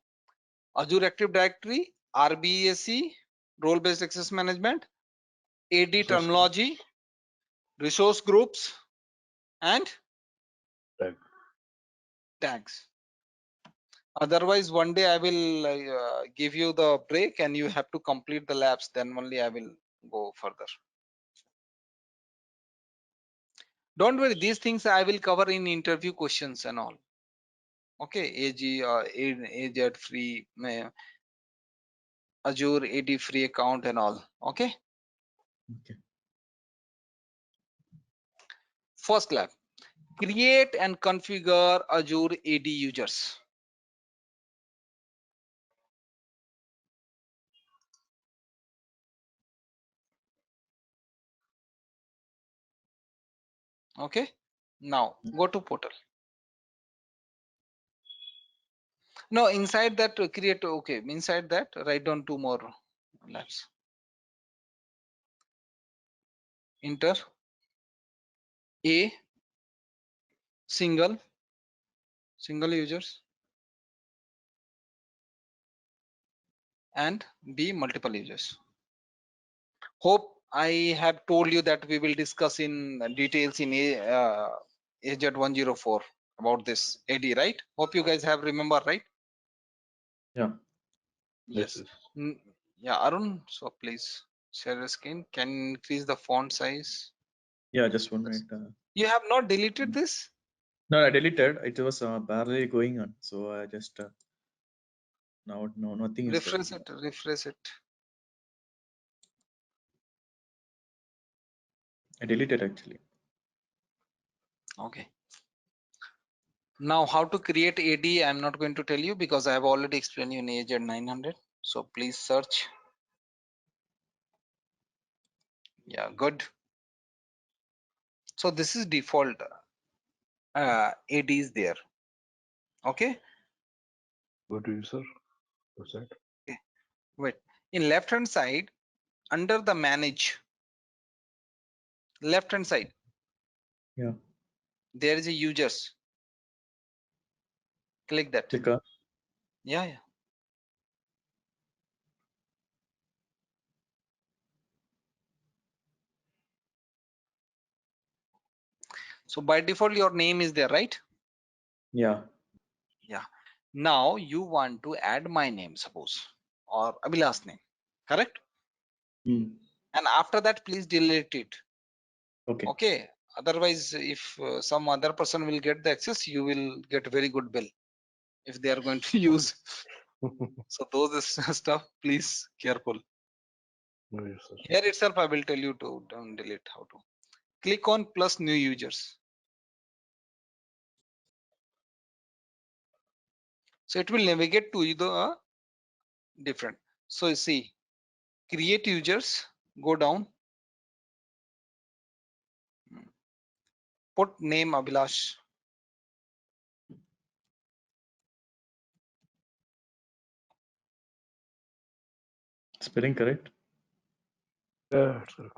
Azure Active Directory, RBAC, role-based access management, AD Resource terminology, resource groups, and tag. tags. Otherwise, one day I will give you the break and you have to complete the labs. Then only I will go further. Don't worry, these things I will cover in interview questions and all. Okay, AG AZ free, Azure AD free account and all. Okay. Okay. First lab, create and configure Azure AD users. Okay. Now go to portal. No, inside that create. Okay, inside that write down 2 more labs. Enter A single users and B multiple users. Hope I have told you that we will discuss in details in AZ104 about this AD, right? Hope you guys have remember, right? Yeah. Yes. Yes. Yeah, Arun, so please share your screen. Can you increase the font size? Yeah, just 1 minute. You have not deleted this? No, I deleted. It was barely going on, so I just now no nothing is there. Refresh it. I deleted actually. Okay. Now how to create AD, I'm not going to tell you because I have already explained you in AZ 900. So please search. Yeah, good. So this is default AD is there. Okay. Go to user. What's that? Okay. Wait. In left hand side, under the manage, left hand side. Yeah. There is a users. Click that. Click Yeah. So by default, your name is there, right? Yeah. Yeah. Now you want to add my name, suppose, or Abhila's name, correct? Mm. And after that, please delete it. Okay. Okay. Otherwise, if some other person will get the access, you will get very good bill if they are going to use. So those stuff, please careful. No user. Here itself, I will tell you to don't delete how to. Click on plus new users. So it will navigate to the different. So you see, create users, go down, put name Abhilash. Spelling correct? Yeah, it's correct.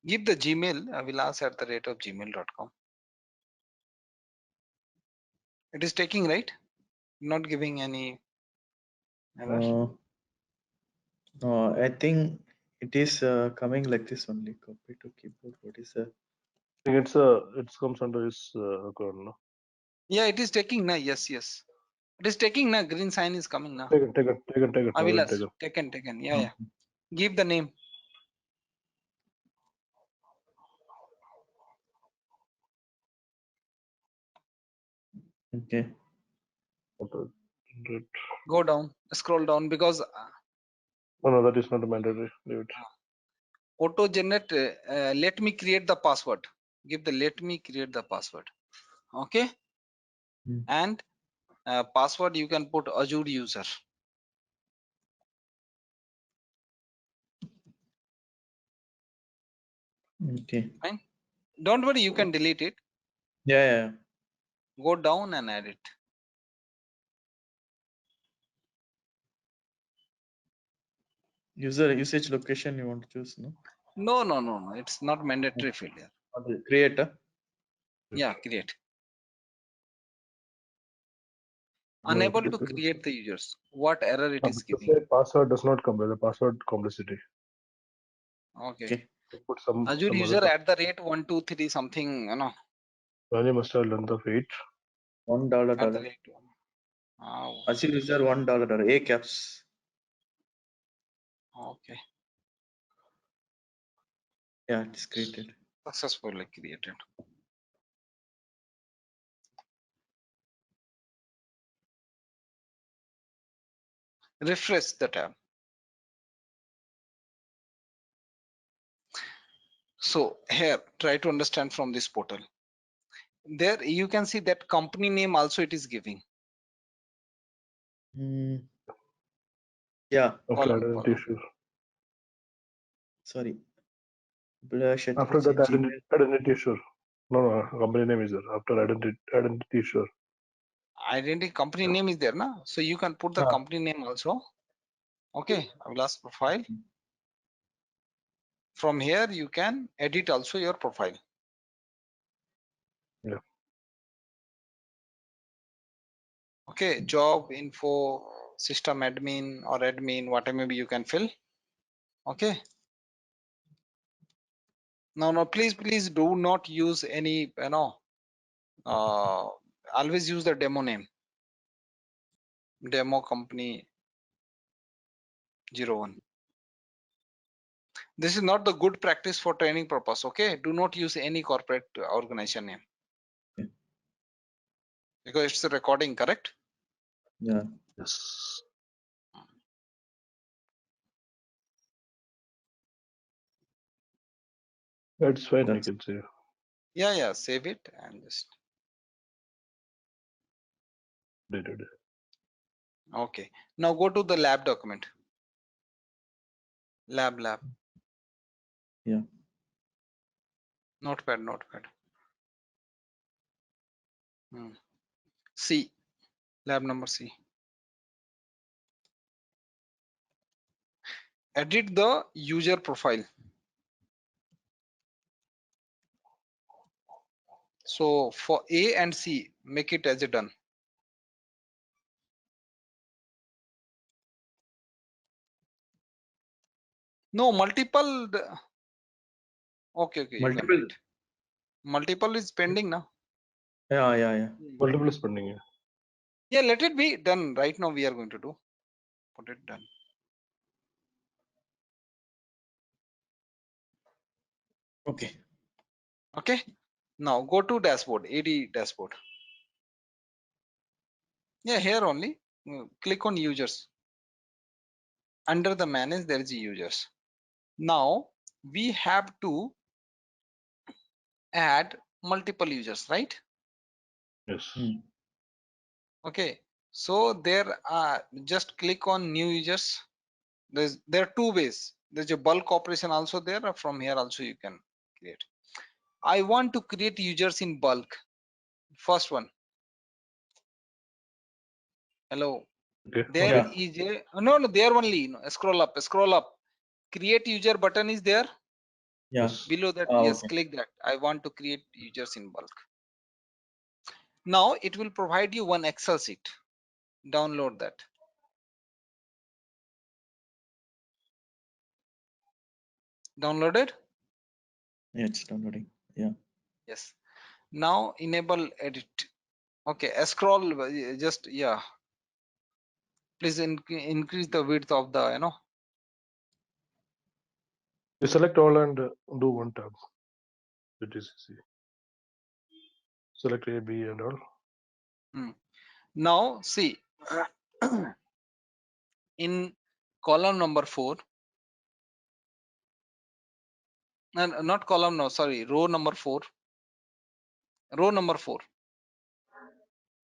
Give the Gmail, abhilash@gmail.com. It is taking, right? Not giving any error. I think it is coming like this only. Copy to keyboard. What is that? I think it comes under his account, no? Yeah, it is taking now. Yes. It is taking now. Green sign is coming now. Taken. Abhilash, taken. Yeah. Give the name. Okay. Go down, scroll down because No, that is not mandatory. Leave it. auto generate. Let me create the password. Give the let me create the password. Okay. Mm. And password you can put Azure user. Okay. Fine. Don't worry, you can delete it. Yeah. Go down and add it. User usage location you want to choose, no? No. It's not mandatory field here. Okay. Create. Yeah, create. No, Unable it to is- create the users. What error it No, is but giving? say password does not come with the password complexity. Okay. Okay. Put some Azure other user @123 something, value must have length of 8. $1. Oh, Azure user $1. A caps. okay. Yeah, it's created. Successfully created. Refresh the tab. So here, try to understand from this portal. There you can see that company name also it is giving. Yeah, After Column. identity, sure. sorry. Blush at After that, Gmail. identity, sure. No, company name is there. After identity, sure. Identity company name is there, na? So you can put the company name also. Okay, I will ask profile. From here you can edit also your profile. Yeah. Okay, job info, system admin or admin, whatever maybe you can fill. Okay. No, please do not use any, always use the demo name. Demo company 01. This is not the good practice for training purpose. Okay, do not use any corporate organization name. Okay. Because it's a recording, correct? Yeah. Yes. That's fine. I can say. Yeah, save it and just Did. okay. Now go to the lab document. Lab. Yeah. Notepad. C. Lab number C. Edit the user profile. So for A and C, make it as a done. No, multiple. Okay, you can Multiple. wait. Multiple is pending now. Yeah. Multiple spending. Yeah. Yeah, let it be done. Right now we are going to do. Put it done. Okay. Now go to dashboard, AD dashboard. Yeah, here only. Click on users. Under the manage, there is users. Now we have to add multiple users, right? Yes. Okay. So there just click on new users. There are two ways. There's a bulk operation also there. Or from here also you can create. I want to create users in bulk. First one. Hello. Okay. There is a no there only. No, scroll up. Create user button is there. Yes. Below that, yes, Okay. click that. I want to create users in bulk. Now it will provide you one Excel sheet. Download that. Downloaded? Yeah, it's downloading. Yeah. Yes. Now enable edit. Okay, scroll just please increase the width of the You select all and do one tab. It is easy. Select A, B, and all. Now see in column number 4 and not column, no, sorry, row number 4.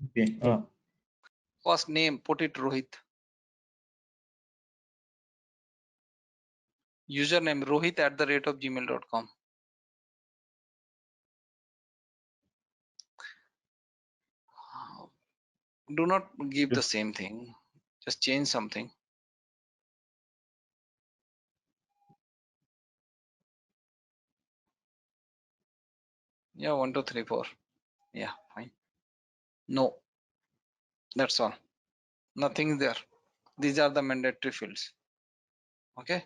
Okay. First name, put it Rohit. Username rohit@gmail.com. Do not give the same thing, just change something. Yeah, 1 2 3 4. Yeah, fine. No, that's all. Nothing there. These are the mandatory fields. Okay.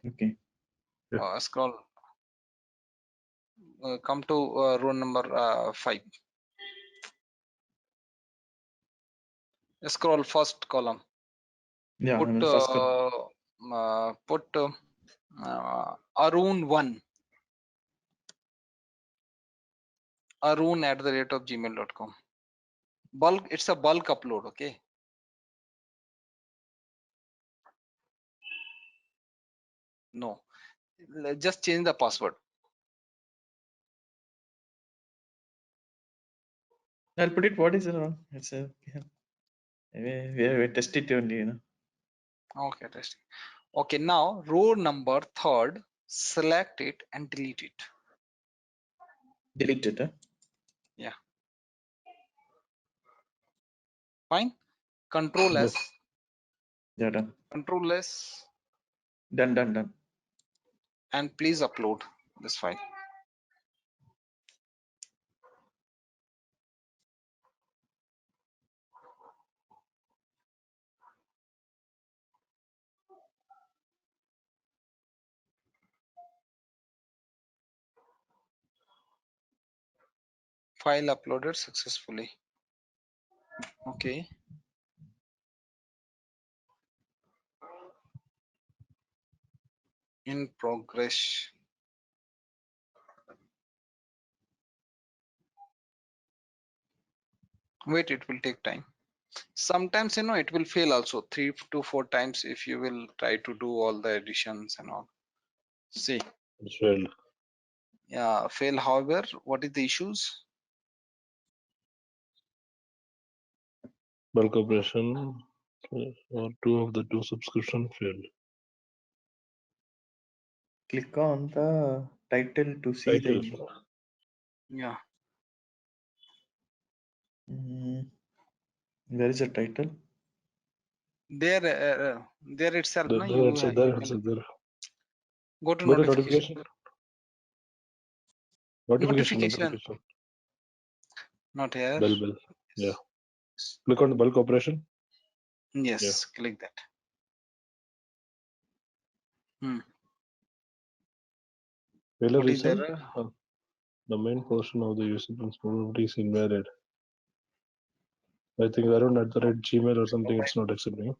Scroll. Come to row number 5. Scroll first column. Yeah. Put Arun 1. arun@gmail.com. Bulk, it's a bulk upload, okay? No, just change the password. I'll put it. What is it wrong? It's a we test it only, you know. Okay, testing. Okay, now row number third, select it and delete it. Delete it. Huh? Yeah. Fine. Control S. Yes. Yeah, done. Control S. Done. And please upload this file. File uploaded successfully. Okay. In progress. Wait, it will take time. Sometimes, you know, it will fail also 3 to 4 times if you will try to do all the additions and all. See, It's failed. yeah, fail. However, what is the issues? Bulk operation or two of the two subscription failed. Click on the title to see the Title. email. Yeah. Where is the title? There itself, no, There you it's have, there. It's there. go to Go to notification. notification. Notification. Notification. Not here. Bell. Yeah. Click on the bulk operation. Yes, click that. Failure What is reason. there? The main portion of the user vulnerability is invalid. I think Arun at the @gmail or something. It's not accepting.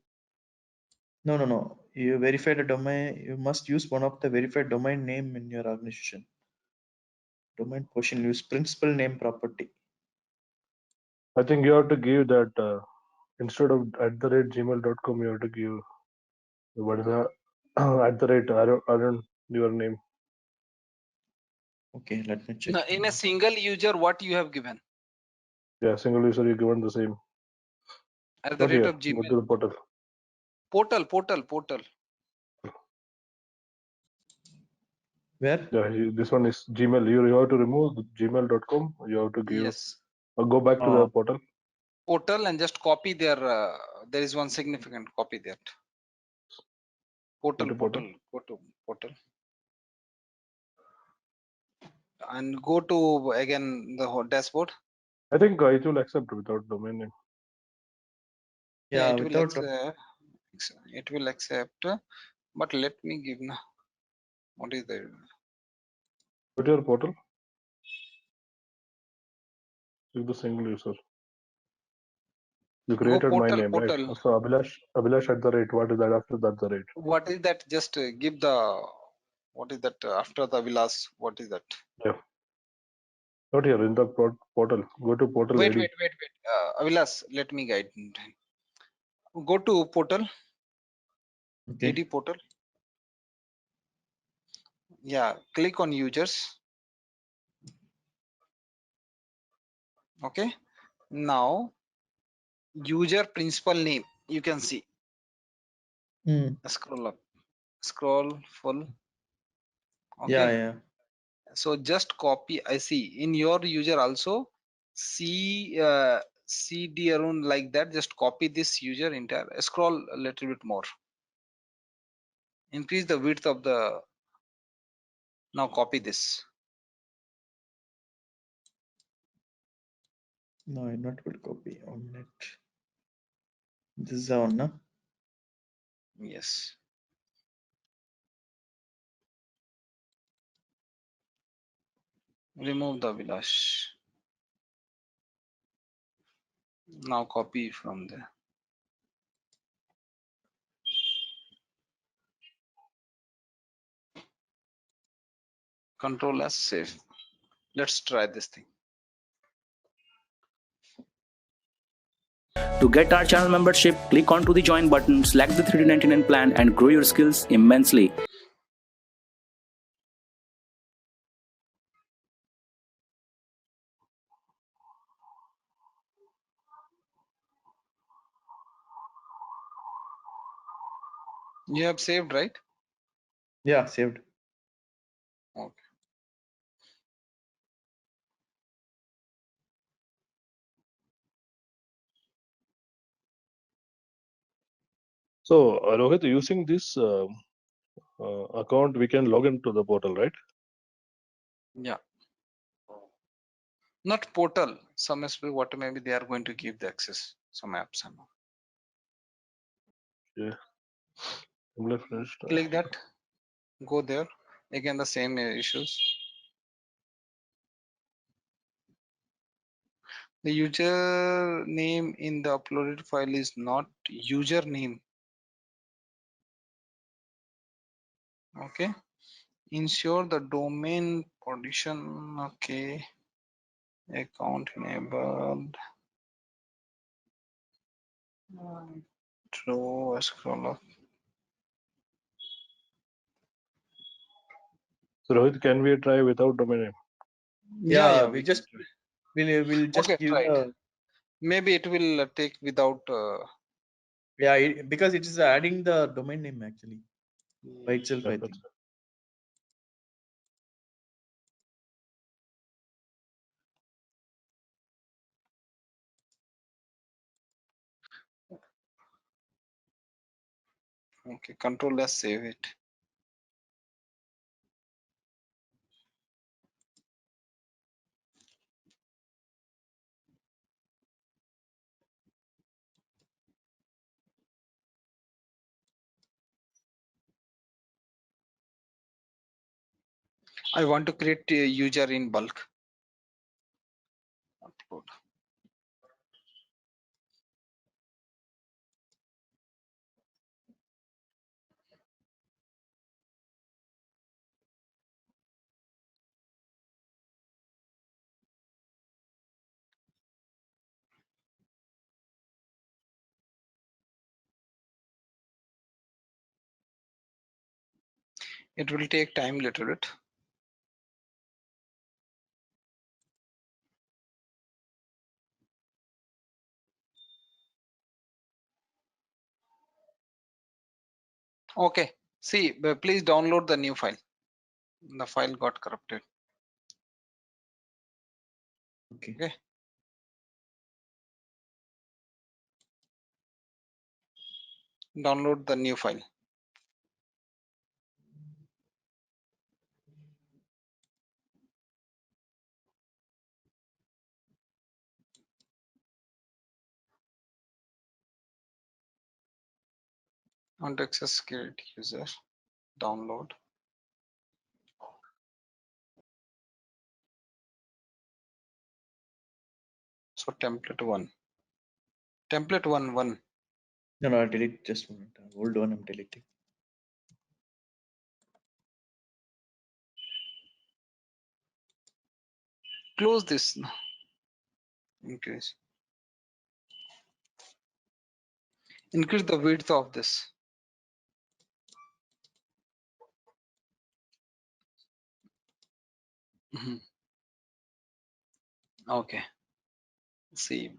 No. You verified a domain. You must use one of the verified domain name in your organization. Domain portion use principal name property. I think you have to give that instead of @gmail.com. You have to give what is the Arun your name. Okay, let me check. No, in a single user, what you have given? Yeah, single user you given the same. At the Not rate here. of Go Gmail. to the portal. Portal. Where? Yeah, this one is Gmail. You have to remove the gmail.com. You have to give Yes. or go back to the portal. Portal and just copy their. There is one significant. Copy that. Portal. Go to portal. And go to again the whole dashboard. I think it will accept without domain name. Yeah, it without. will accept. But let me give now. What is the? Go to your portal. Click the single user. You created my portal, name, right? So Abhilash at the rate. What is that after that the rate? What is that? Just give the. What is that after the Vilas? What is that? Yeah. Not here in the portal. Go to portal Wait. ID. Vilas, let me guide. Go to portal. Okay. AD portal. Yeah, click on users. Okay. Now, user principal name. You can see. Scroll up. Scroll full. Okay. Yeah. So just copy. I see in your user also. CD Arun like that. Just copy this user entire. Scroll a little bit more. Increase the width of the. Now copy this. No, I'm not good copy on it. This is the one, no? Yes. Remove the Vilash. Now copy from there. Control S save. Let's try this thing. To get our channel membership, click onto the join button, select the 3D99 plan and grow your skills immensely. You have saved, right? Yeah, saved. Okay. So, Rohit, using this account, we can log into the portal, right? Yeah. Not portal. Some SP what maybe they are going to give the access. Some apps and all. Yeah. Similar finished. Click that. Go there. Again the same issues. The user name in the uploaded file is not username. Okay. Ensure the domain partition. Okay. Account enabled. True. Scroll up. So, Rohit, can we try without domain name? Yeah. We We just can try. we'll just Okay. give Try it. the Maybe it will take without. yeah because it is adding the domain name actually by itself, I think. Okay. Control S. Save it. I want to create a user in bulk. Upload. It will take time little bit. Okay. See, please download the new file. The file got corrupted. Okay. Download the new file. On access security user. Download. So template one. Template one. No, I'll delete just a minute. Hold on, I'm deleting. Close this. Increase. Increase the width of this. Mhm. Okay. See,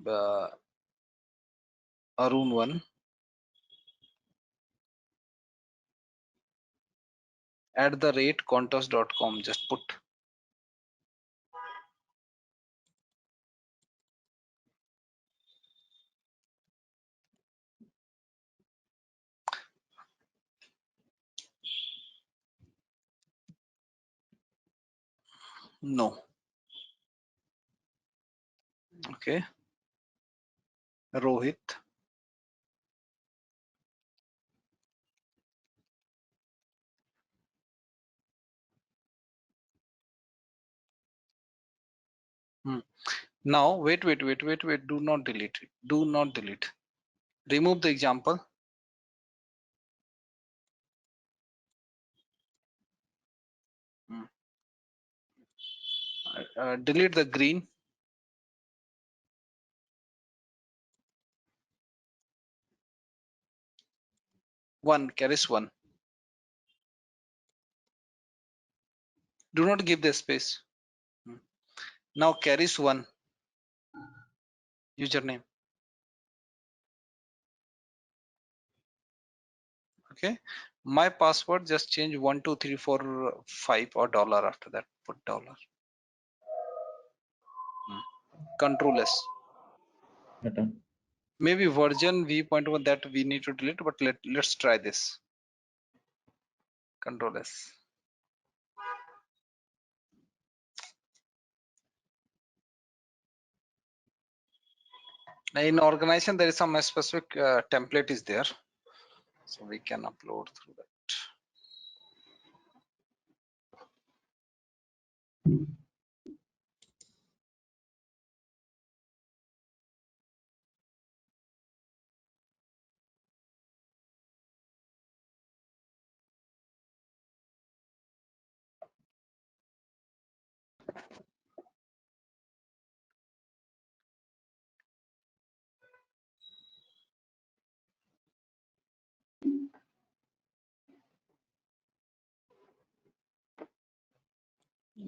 Arun one. @contours.com. Just put. No. Okay. Rohit. Now wait. Do not delete it. Do not delete. Remove the example. Delete the green. 1 carries 1. Do not give the space. Now carries 1 username. Okay, my password just change 1 2 3 4 5 or dollar. After that put dollar. Control S. Done. Maybe version v.1 that we need to delete, but let's try this. Control S. In organization there is some specific template is there, so we can upload through that.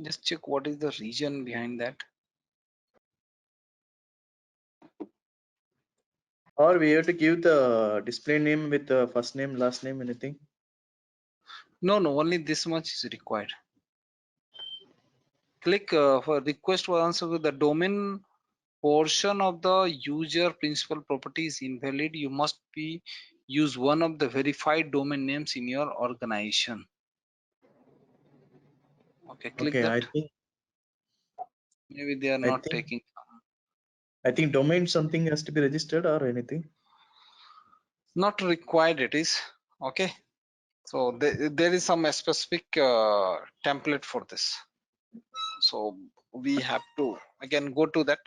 Just check what is the region behind that. Or we have to give the display name with the first name, last name, anything. No, only this much is required. Click for request for answer with the domain portion of the user principal property is invalid. You must be use one of the verified domain names in your organization. Okay, click Okay, that. Maybe they are not taking. I think domain something has to be registered or anything. Not required it is. Okay, so there is some specific template for this, so we have to again go to that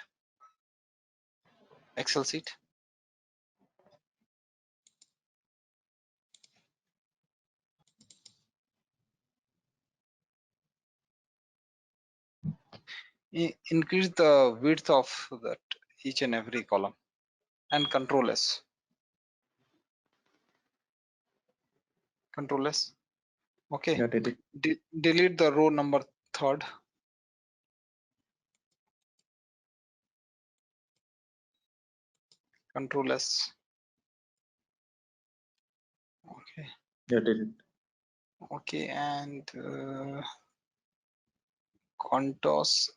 Excel sheet. Increase the width of that each and every column and Control S. Control S. Okay, Yeah, did it. delete the row number 3rd. Control S. Okay. Yeah, did it. Okay, and contours.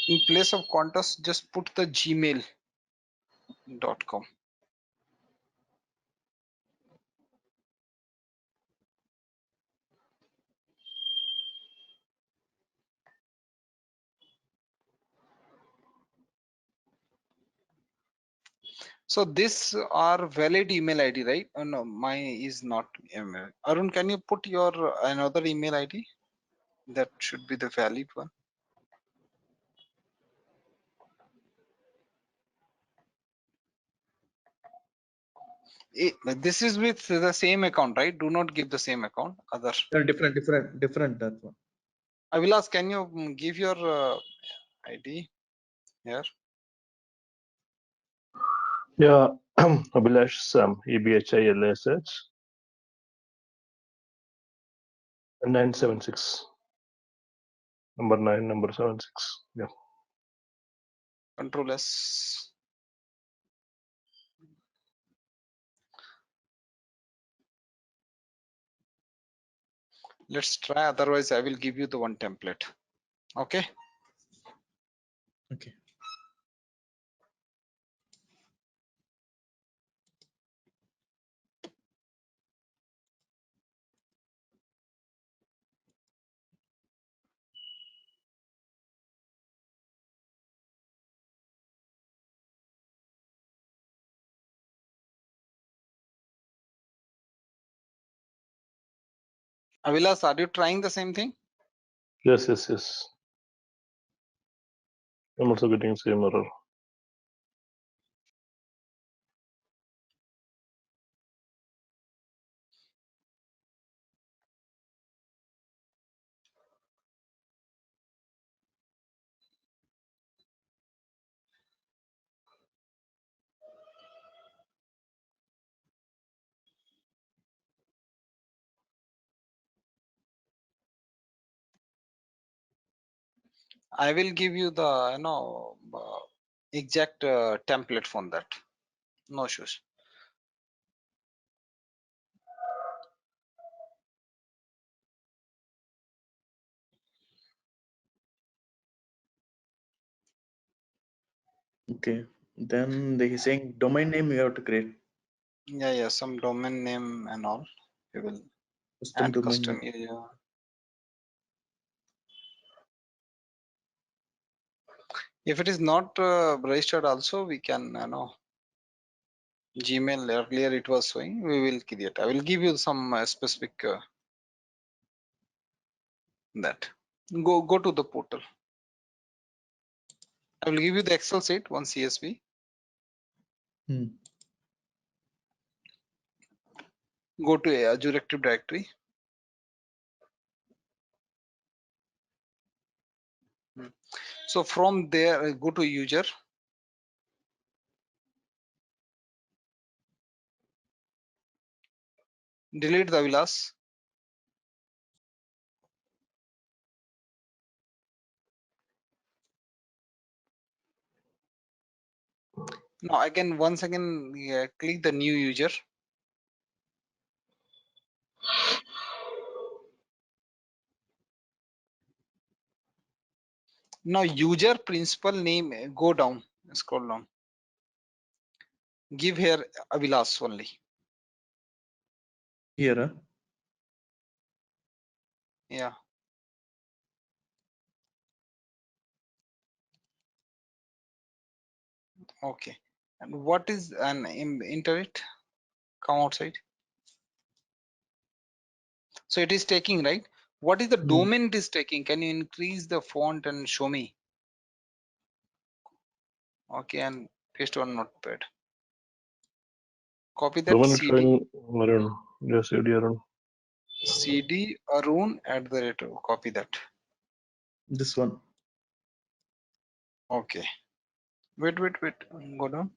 In place of contours, just put the gmail.com. So these are valid email ID, right? Oh, no, mine is not email. Arun, can you put your another email ID? That should be the valid one. This is with the same account, right? Do not give the same account. Other. Different. That one. Avilas, can you give your ID here? Yeah, Abhilash Sam, EBHILSH 976. Number 9, number 76. Yeah. Control S. Let's try. Otherwise, I will give you the one template. Okay. Okay. Avilas, are you trying the same thing? Yes. I'm also getting same error. I will give you the exact template for that. No issues. Okay. Then they saying domain name you have to create. Yeah, some domain name and all. We will Custom add domain custom name. area. If it is not registered, also we can Gmail earlier it was showing. We will create. I will give you some specific that. Go to the portal. I will give you the Excel sheet, one CSV. Hmm. Go to Azure Active Directory. So from there, go to user. Delete the Vilas. Now again, once again, click the new user. Now user principal name, go down, scroll down. Give here Avilas only. Here, huh? Yeah. Okay. And what is an enter it? Come outside. So it is taking, right? What is the Hmm. domain it is taking? Can you increase the font and show me? Okay, and paste on notepad. Copy that Domain CD. showing Arun. Yes, CD Arun. CD Arun @ copy that. This one. Okay. Wait. Go down.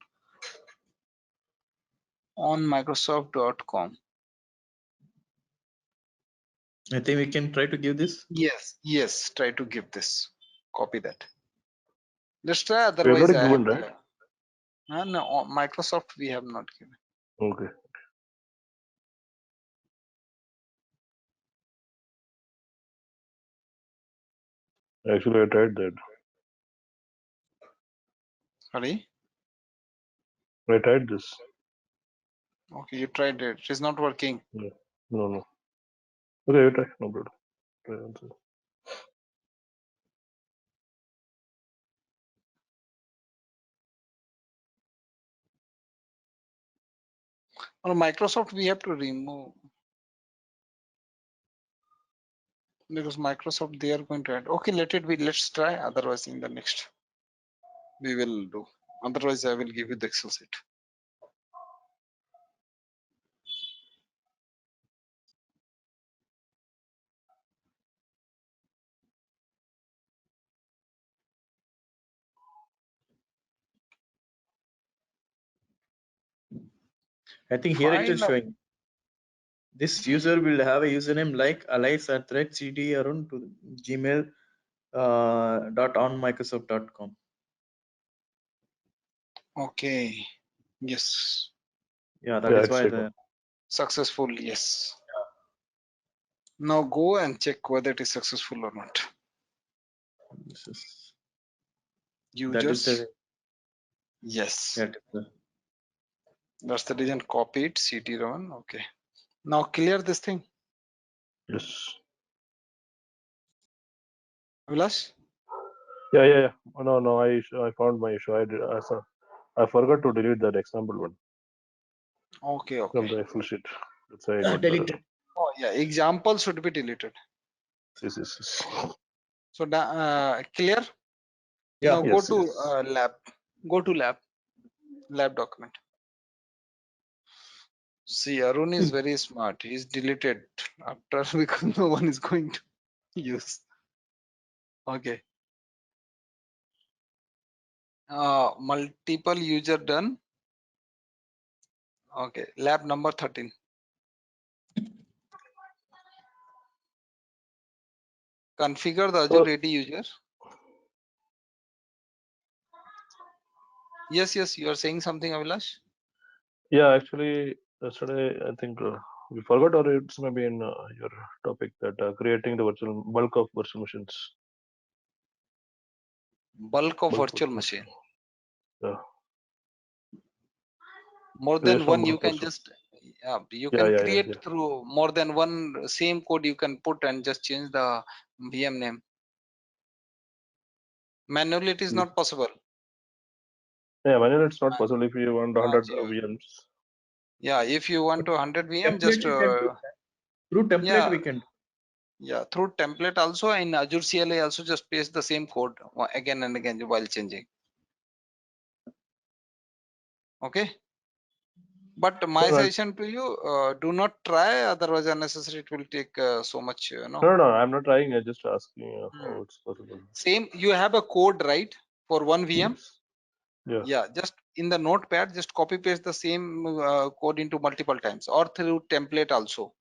On Microsoft.com. I think we can try to give this. Yes. Try to give this. Copy that. Let's try. We have Otherwise, already I given, have. right? No, on Microsoft we have not given. Okay. Actually, I tried that. Sorry. I tried this. Okay, you tried it. It is not working. Yeah. No. Okay, you try. No problem. Try answer. On Microsoft we have to remove because Microsoft they are going to add. Okay, let it be. Let's try. Otherwise, in the next we will do. Otherwise, I will give you the Excel sheet. I think here it is File. showing. This user will have a username like alias@cd Arun to Gmail .onmicrosoft.com. Okay. Yes. Yeah, that Yeah, is it's why taken. the Successful. Yes. Now go and check whether it is successful or not. this is Users. that is the Yes. that is the That's the reason. Copy it. CD1. Okay. Now clear this thing. Yes. Vilas. Yeah. No. I found my issue. I forgot to delete that example one Okay. from the Excel sheet. That's why I got the error. Oh yeah. Example should be deleted. Yes. So clear. yeah. Now Yes. go to lab. Go to lab document. See, Arun is very smart. He's deleted after because no one is going to use. Okay. Multiple user done. Okay. Lab number 13. Configure the Azure AD user. Yes, you are saying something, Avilash? Yeah, actually, yesterday I think we forgot, or it's maybe in your topic that creating the virtual bulk of virtual machines. Bulk of virtual machine. Yeah. More than one, you can just you can create Yeah. through more than one same code you can put and just change the VM name. Manually, it is not possible. Yeah, manually it's not possible if you want 100 VMs. Yeah, if you want to 100 VM, just through template yeah, we can. Yeah, through template also in Azure CLI also just paste the same code again and again while changing. Okay. But my suggestion to you, do not try, otherwise unnecessary it will take so much, No, I'm not trying. I just asking how it's possible. Same, you have a code, right, for one VM? Yes. Yeah, just in the notepad, just copy paste the same code into multiple times or through template also.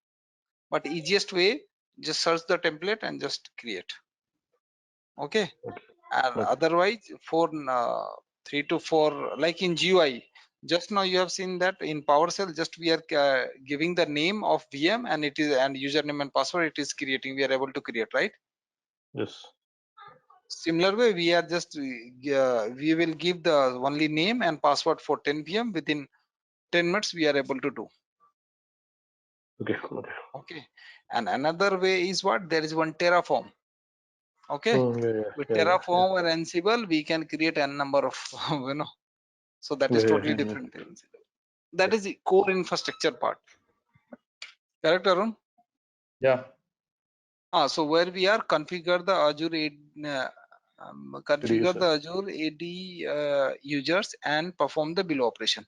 But easiest way, just search the template and just create. Okay. And otherwise for 3 to 4, like in GUI, just now you have seen that in PowerShell, just we are giving the name of VM and it is and username and password it is creating. We are able to create, right? Yes. Similar way, we are just we will give the only name and password for 10 VM. Within 10 minutes we are able to do. Okay. And another way is what? There is one Terraform. Okay. With Terraform or Ansible, we can create a number of so that is totally different things. That is the core infrastructure part. Correct, Arun? Yeah. So where we are configure the Azure configure the Azure AD users and perform the below operation.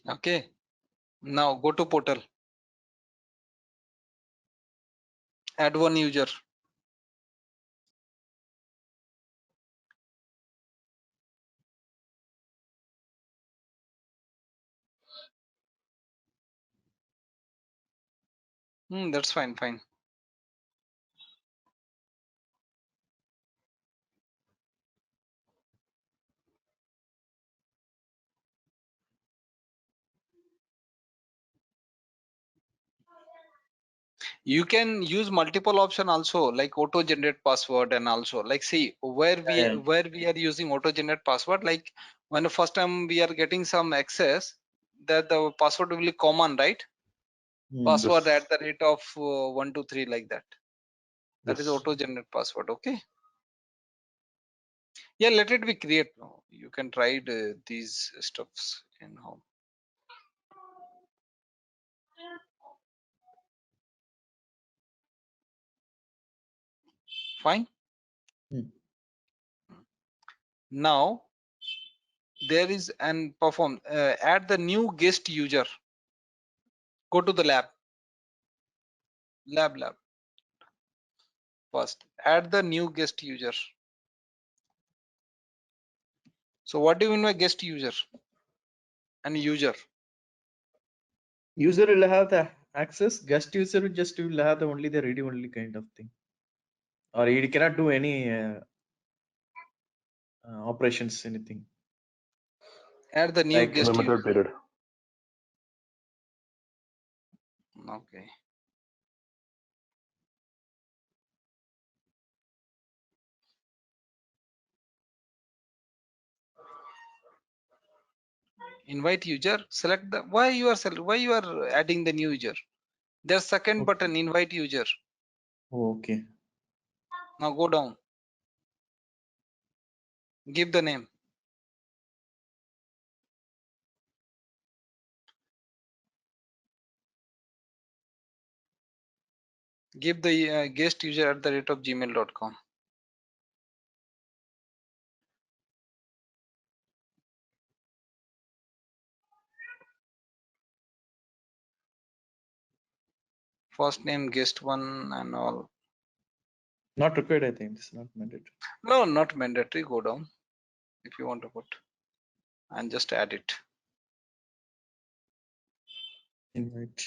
Okay. Now go to portal. Add one user. That's fine. You can use multiple option also, like auto generate password, and also like see where we are using auto generate password. Like when the first time we are getting some access, that the password will be common, right? Password at the rate of 1 2 3 like that. That is auto generate password. Okay. Yeah, let it be create. You can try these stuffs in home. Fine. Now there is an perform add the new guest user. Go to the lab first, add the new guest user. So what do you mean by guest user and user? User will have the access, guest user will have the only the read only kind of thing, or he cannot do any operations, anything. Add the new like guest user. Period. Okay. Invite user. Select the why you are adding the new user. There's second button, invite user. Okay. Now go down. Give the name. Give the guest user at the rate of gmail.com. First name, guest one, and all. Not required, I think. It's not mandatory. No, not mandatory. Go down. if you want to put, and just add it. Invite.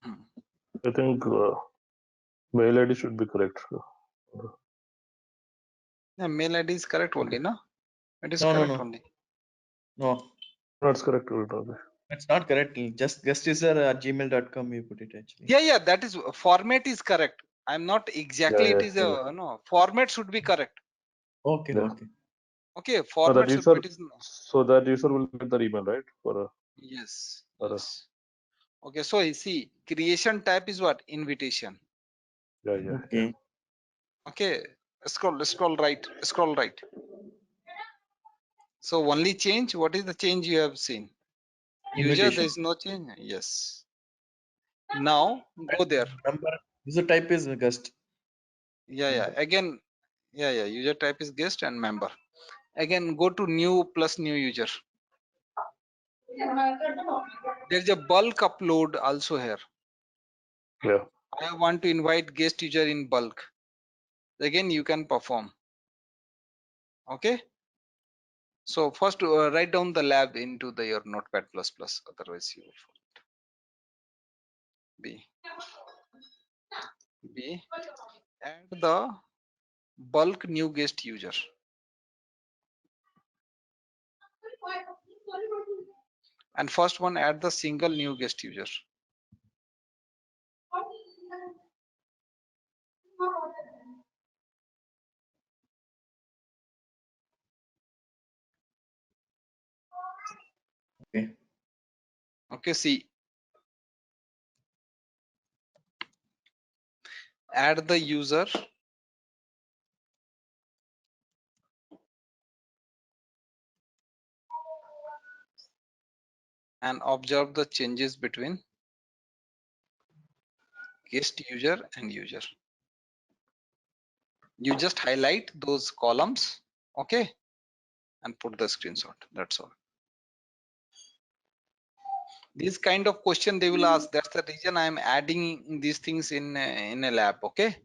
I think mail ID should be correct. Yeah, mail ID is correct only, no? It is No, correct no. only. No, That's correct. Okay. it's not correct. Just guest user at gmail.com you put it actually. Yeah, that is format is correct. I'm not exactly. Yeah, It is a no format should be correct. Okay, Yeah. okay. Okay, So format that should be. user, It is no. so that user will get the email, right? Yes. For a- Yes. Okay, so you see, creation type is what? Invitation. yeah. Okay. Okay, scroll right. So only change. What is the change you have seen? User, there Invitation. is no change. Yes. Now go there. Number user type is guest. Yeah. Again, yeah. User type is guest and member. Again, go to new plus new user. There's a bulk upload also here. Yeah. I want to invite guest user in bulk. Again, you can perform. Okay. So first write down the lab into your notepad plus plus. Otherwise you will forget. B. Add the bulk new guest user. And first one add the single new guest user. Okay. Okay, see. Add the user and observe the changes between guest user and user. You just highlight those columns, okay, and put the screenshot. That's all. This kind of question they will ask. That's the reason I am adding these things in a lab. Okay,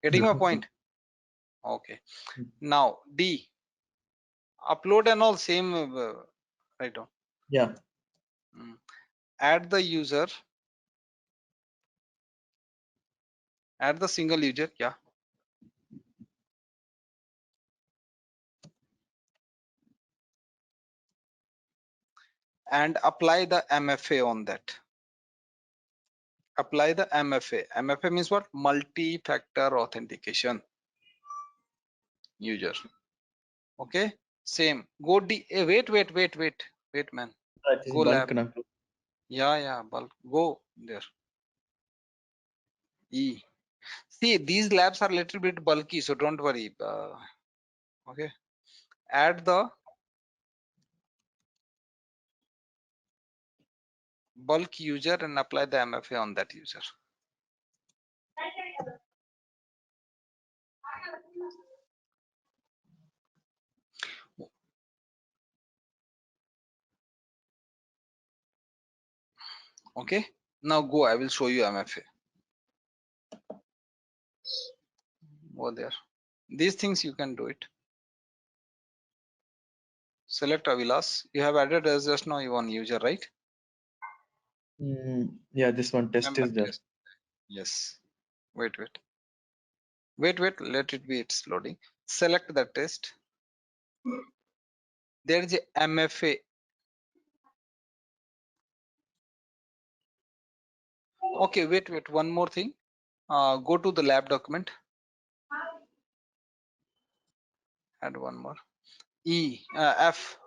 getting my point? Okay. Now D. Upload and all same. Right on. Yeah. Add the user. Add the single user. Yeah. And apply the MFA on that. Apply the MFA. MFA means what? Multi-factor authentication. User. Okay. Same. Go D. Wait, man. That is Go bulk. lab. Yeah. Bulk. Go there. E. See, these labs are a little bit bulky, so don't worry. Okay. Add the bulk user and apply the MFA on that user. Okay. Now go. I will show you MFA. Go there. These things you can do it. Select Avilas. You have added as just now you want user, right? Yeah, this one test Member is there. test. Yes. Wait. Let it be. It's loading. Select the test. There is a MFA. Okay. Wait. One more thing. Go to the lab document. Add one more. F.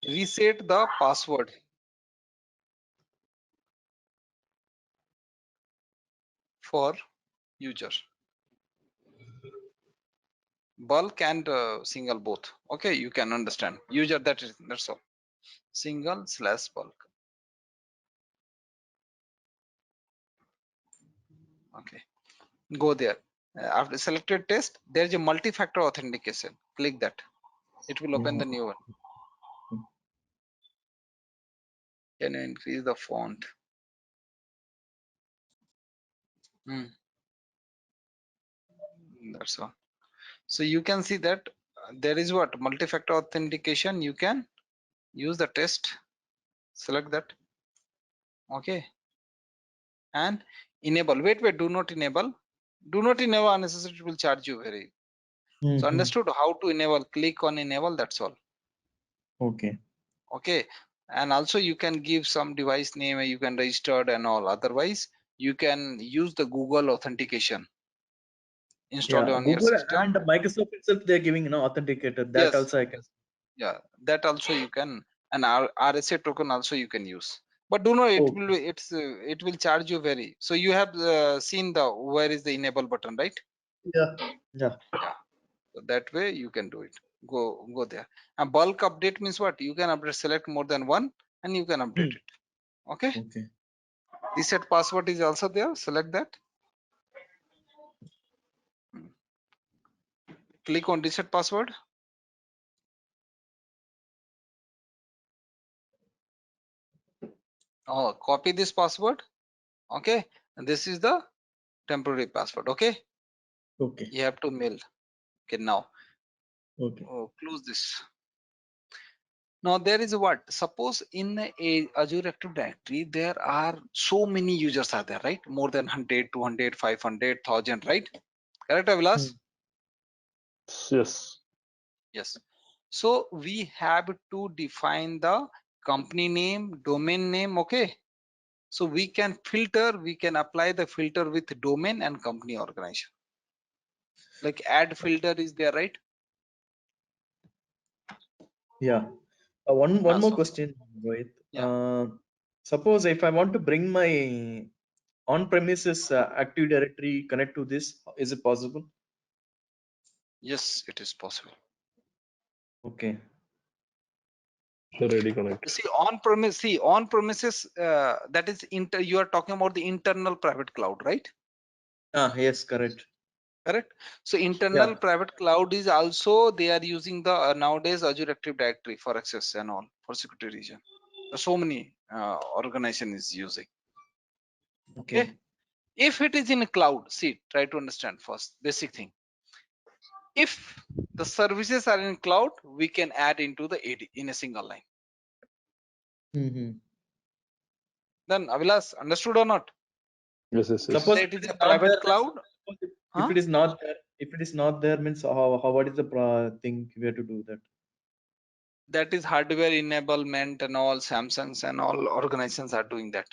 Reset the password for user. Bulk and single both. Okay, you can understand. User, that's all. Single/bulk. Okay, go there. After selected test, there is a multi-factor authentication. Click that. It will open the new one. Can you increase the font? That's all. So you can see that there is what multi-factor authentication. You can use the test, select that, okay, and enable. Wait, do not enable. Do not enable unnecessary, it will charge you very. So understood how to enable, click on enable, that's all. Okay. Okay, and also you can give some device name, you can register and all. Otherwise you can use the Google authentication, install Yeah, on your Google system. and Microsoft itself, they're giving, authenticator. That Yes, also I can. yeah, that also you can, and RSA token also you can use. But do not, it Okay. will, it will charge you very. So you have seen the where is the enable button, right? Yeah. Yeah. Yeah. So that way you can do it. Go there. And bulk update means what? You can update, select more than one, and you can update it. Okay. Okay. Reset password is also there. Select that. Click on reset password. Oh, copy this password. Okay. And this is the temporary password. Okay. Okay. You have to mail. Okay. Now, Okay. close this. Now there is what? Suppose in a Azure Active Directory, there are so many users are there, right? More than 100, 200, 500, 1000, right? Correct, Avilas? Yes. Yes. So we have to define the company name, domain name, okay? So we can filter, we can apply the filter with domain and company organization. Like add filter is there, right? Yeah. One more So, question, Rohit. yeah. Suppose if I want to bring my on-premises Active Directory connect to this, is it possible? Yes, it is possible. Okay. Ready connect. See on premises, that is you are talking about the internal private cloud, right? Yes, correct. Correct. So internal Yeah. private cloud is also, they are using the nowadays Azure Active Directory for access and all, for security reason. So many organization is using. Okay. If it is in a cloud, see, try to understand first basic thing. If the services are in cloud, we can add into the AD in a single line. Then Avilas, understood or not? Yes, yes, yes. Suppose It if is it a is not private there, cloud. if it is not there, means what is the thing we have to do that? That is hardware enablement and all. Samsungs and all organizations are doing that.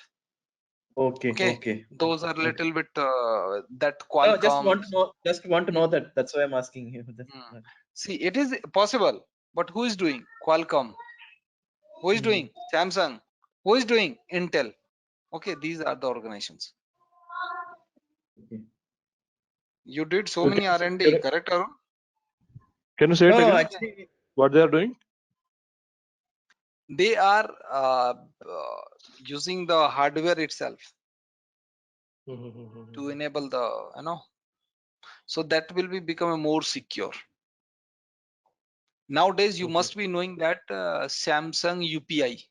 Okay. Okay. Okay. Those are Okay. little bit that No, Qualcomm. just want to know that. That's why I'm asking you. See, it is possible, but who is doing? Qualcomm. Who is doing? Samsung. Who is doing? Intel. Okay, these are the organizations. Okay. You did so Okay, many R&D, correct, Arun? Can you say it No, again? actually, What they are doing? They are using the hardware itself to enable the, so that will be become a more secure. Nowadays, you okay. must be knowing that Samsung UPI.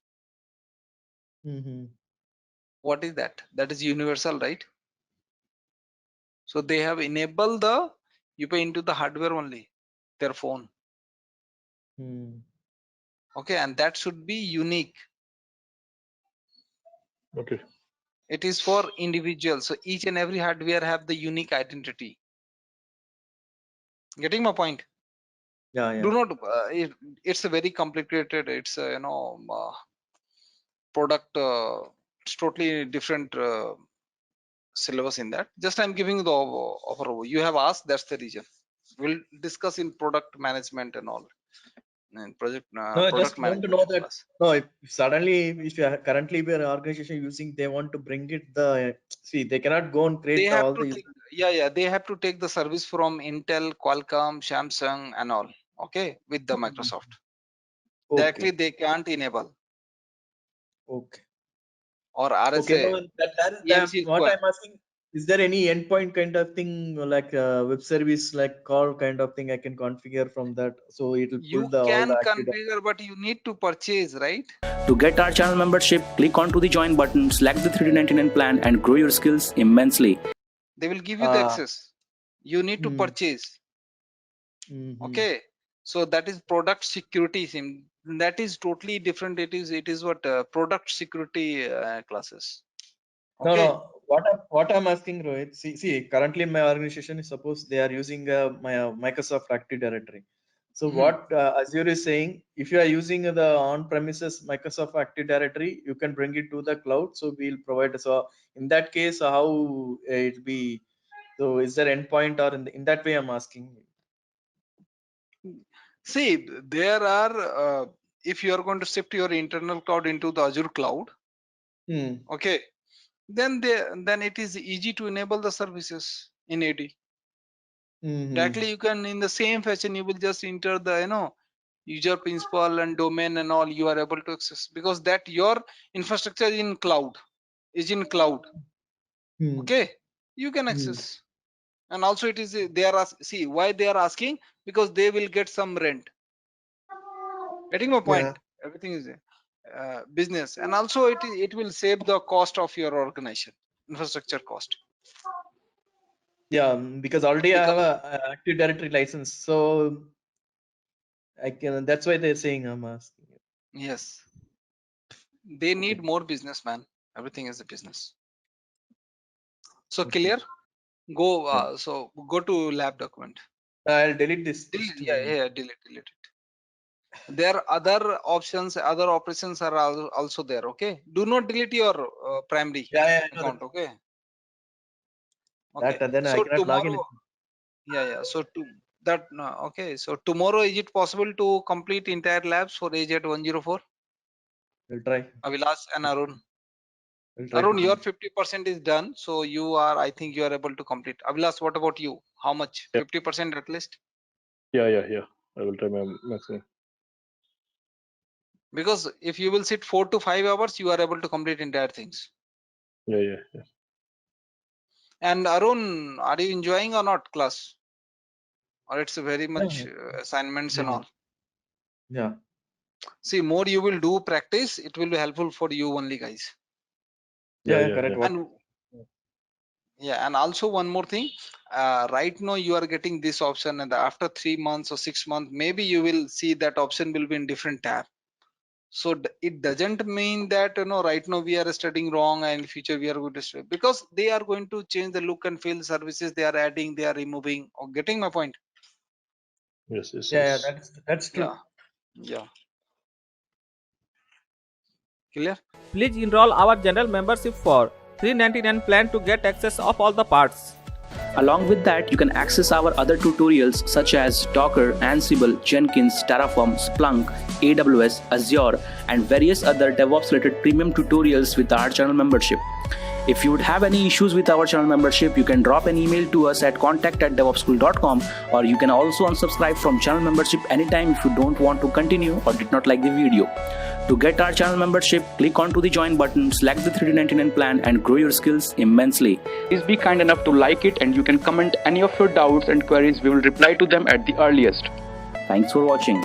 What is that? That is universal, right? So they have enabled the UPI into the hardware only, their phone. Okay, and that should be unique. Okay. It is for individuals. So each and every hardware have the unique identity. Getting my point? Yeah. Do not. It's a very complicated. It's a product. It's totally different syllabus in that. Just I'm giving the overview. You have asked. That's the reason. We'll discuss in product management and all. And project No, I product just want to management know in that. class. No, if suddenly, if you are currently be an organization using, they want to bring it see, they cannot go and They create have all to the. take, yeah, they have to take the service from Intel, Qualcomm, Samsung, and all. Okay, with the Microsoft. Directly Okay. they can't enable Okay. or Okay. RSA. No, that is that. EMC What require. I'm asking, is there any endpoint kind of thing like web service, like call kind of thing I can configure from that, so it will You pull the all can the active. configure, but you need to purchase, right? To get our channel membership, click onto the join button, select the 3D99 plan, and grow your skills immensely. They will give you the access. You need to purchase. Okay, so that is product security sim. That is totally different. It is what product security classes. No, Okay. no. What I'm asking, Rohit. See. Currently, my organization is suppose they are using my Microsoft Active Directory. So what Azure is saying, if you are using the on-premises Microsoft Active Directory, you can bring it to the cloud. So we'll provide. So in that case, how it be? So is there endpoint or in that way? I'm asking. See, there are if you are going to shift your internal cloud into the Azure cloud, okay, then it is easy to enable the services in AD. Directly, you can in the same fashion you will just enter the user principal and domain and all. You are able to access because that your infrastructure is in cloud. Okay, you can access. And also it is they are see why they are asking, because they will get some rent. Getting my point? Everything is business, and also it will save the cost of your organization, infrastructure cost. Yeah, because already I have a Active Directory license, so I can. That's why they're saying I'm asking. Yes, they need more business, man. Everything is a business. So clear? Go. So go to lab document. I'll delete this. Delete, yeah, delete it. There are other options, other operations are also there. Okay, do not delete your primary account. Okay. Okay. Then I So cannot log in. tomorrow, yeah. So okay. So tomorrow, is it possible to complete entire labs for AZ 104? We'll try. Avilas and Arun. We'll try. Arun, your 50% is done, so I think you are able to complete. Avilas, what about you? How much? 50% at least? Yeah. I will try my maximum. Because if you will sit 4 to 5 hours, you are able to complete entire things. Yeah. And Arun, are you enjoying or not class? Or it's very much assignments and all? Yeah. See, more you will do practice, it will be helpful for you only, guys. Yeah, correct. And also one more thing, right now you are getting this option, and after 3 months or 6 months, maybe you will see that option will be in different tab. So it doesn't mean that right now we are studying wrong and in future we are going to study, because they are going to change the look and feel services they are adding, they are removing. Or getting my point? Yes. Yeah, that's true. Yeah. Clear? Please enroll our general membership for $399 plan to get access of all the parts. Along with that, you can access our other tutorials such as Docker, Ansible, Jenkins, Terraform, Splunk, AWS, Azure, and various other DevOps related premium tutorials with our channel membership. If you would have any issues with our channel membership, you can drop an email to us at contact@devopsschool.com, or you can also unsubscribe from channel membership anytime if you don't want to continue or did not like the video. To get our channel membership, click onto the join button, select the $399 plan and grow your skills immensely. Please be kind enough to like it, and you can comment any of your doubts and queries. We will reply to them at the earliest. Thanks for watching.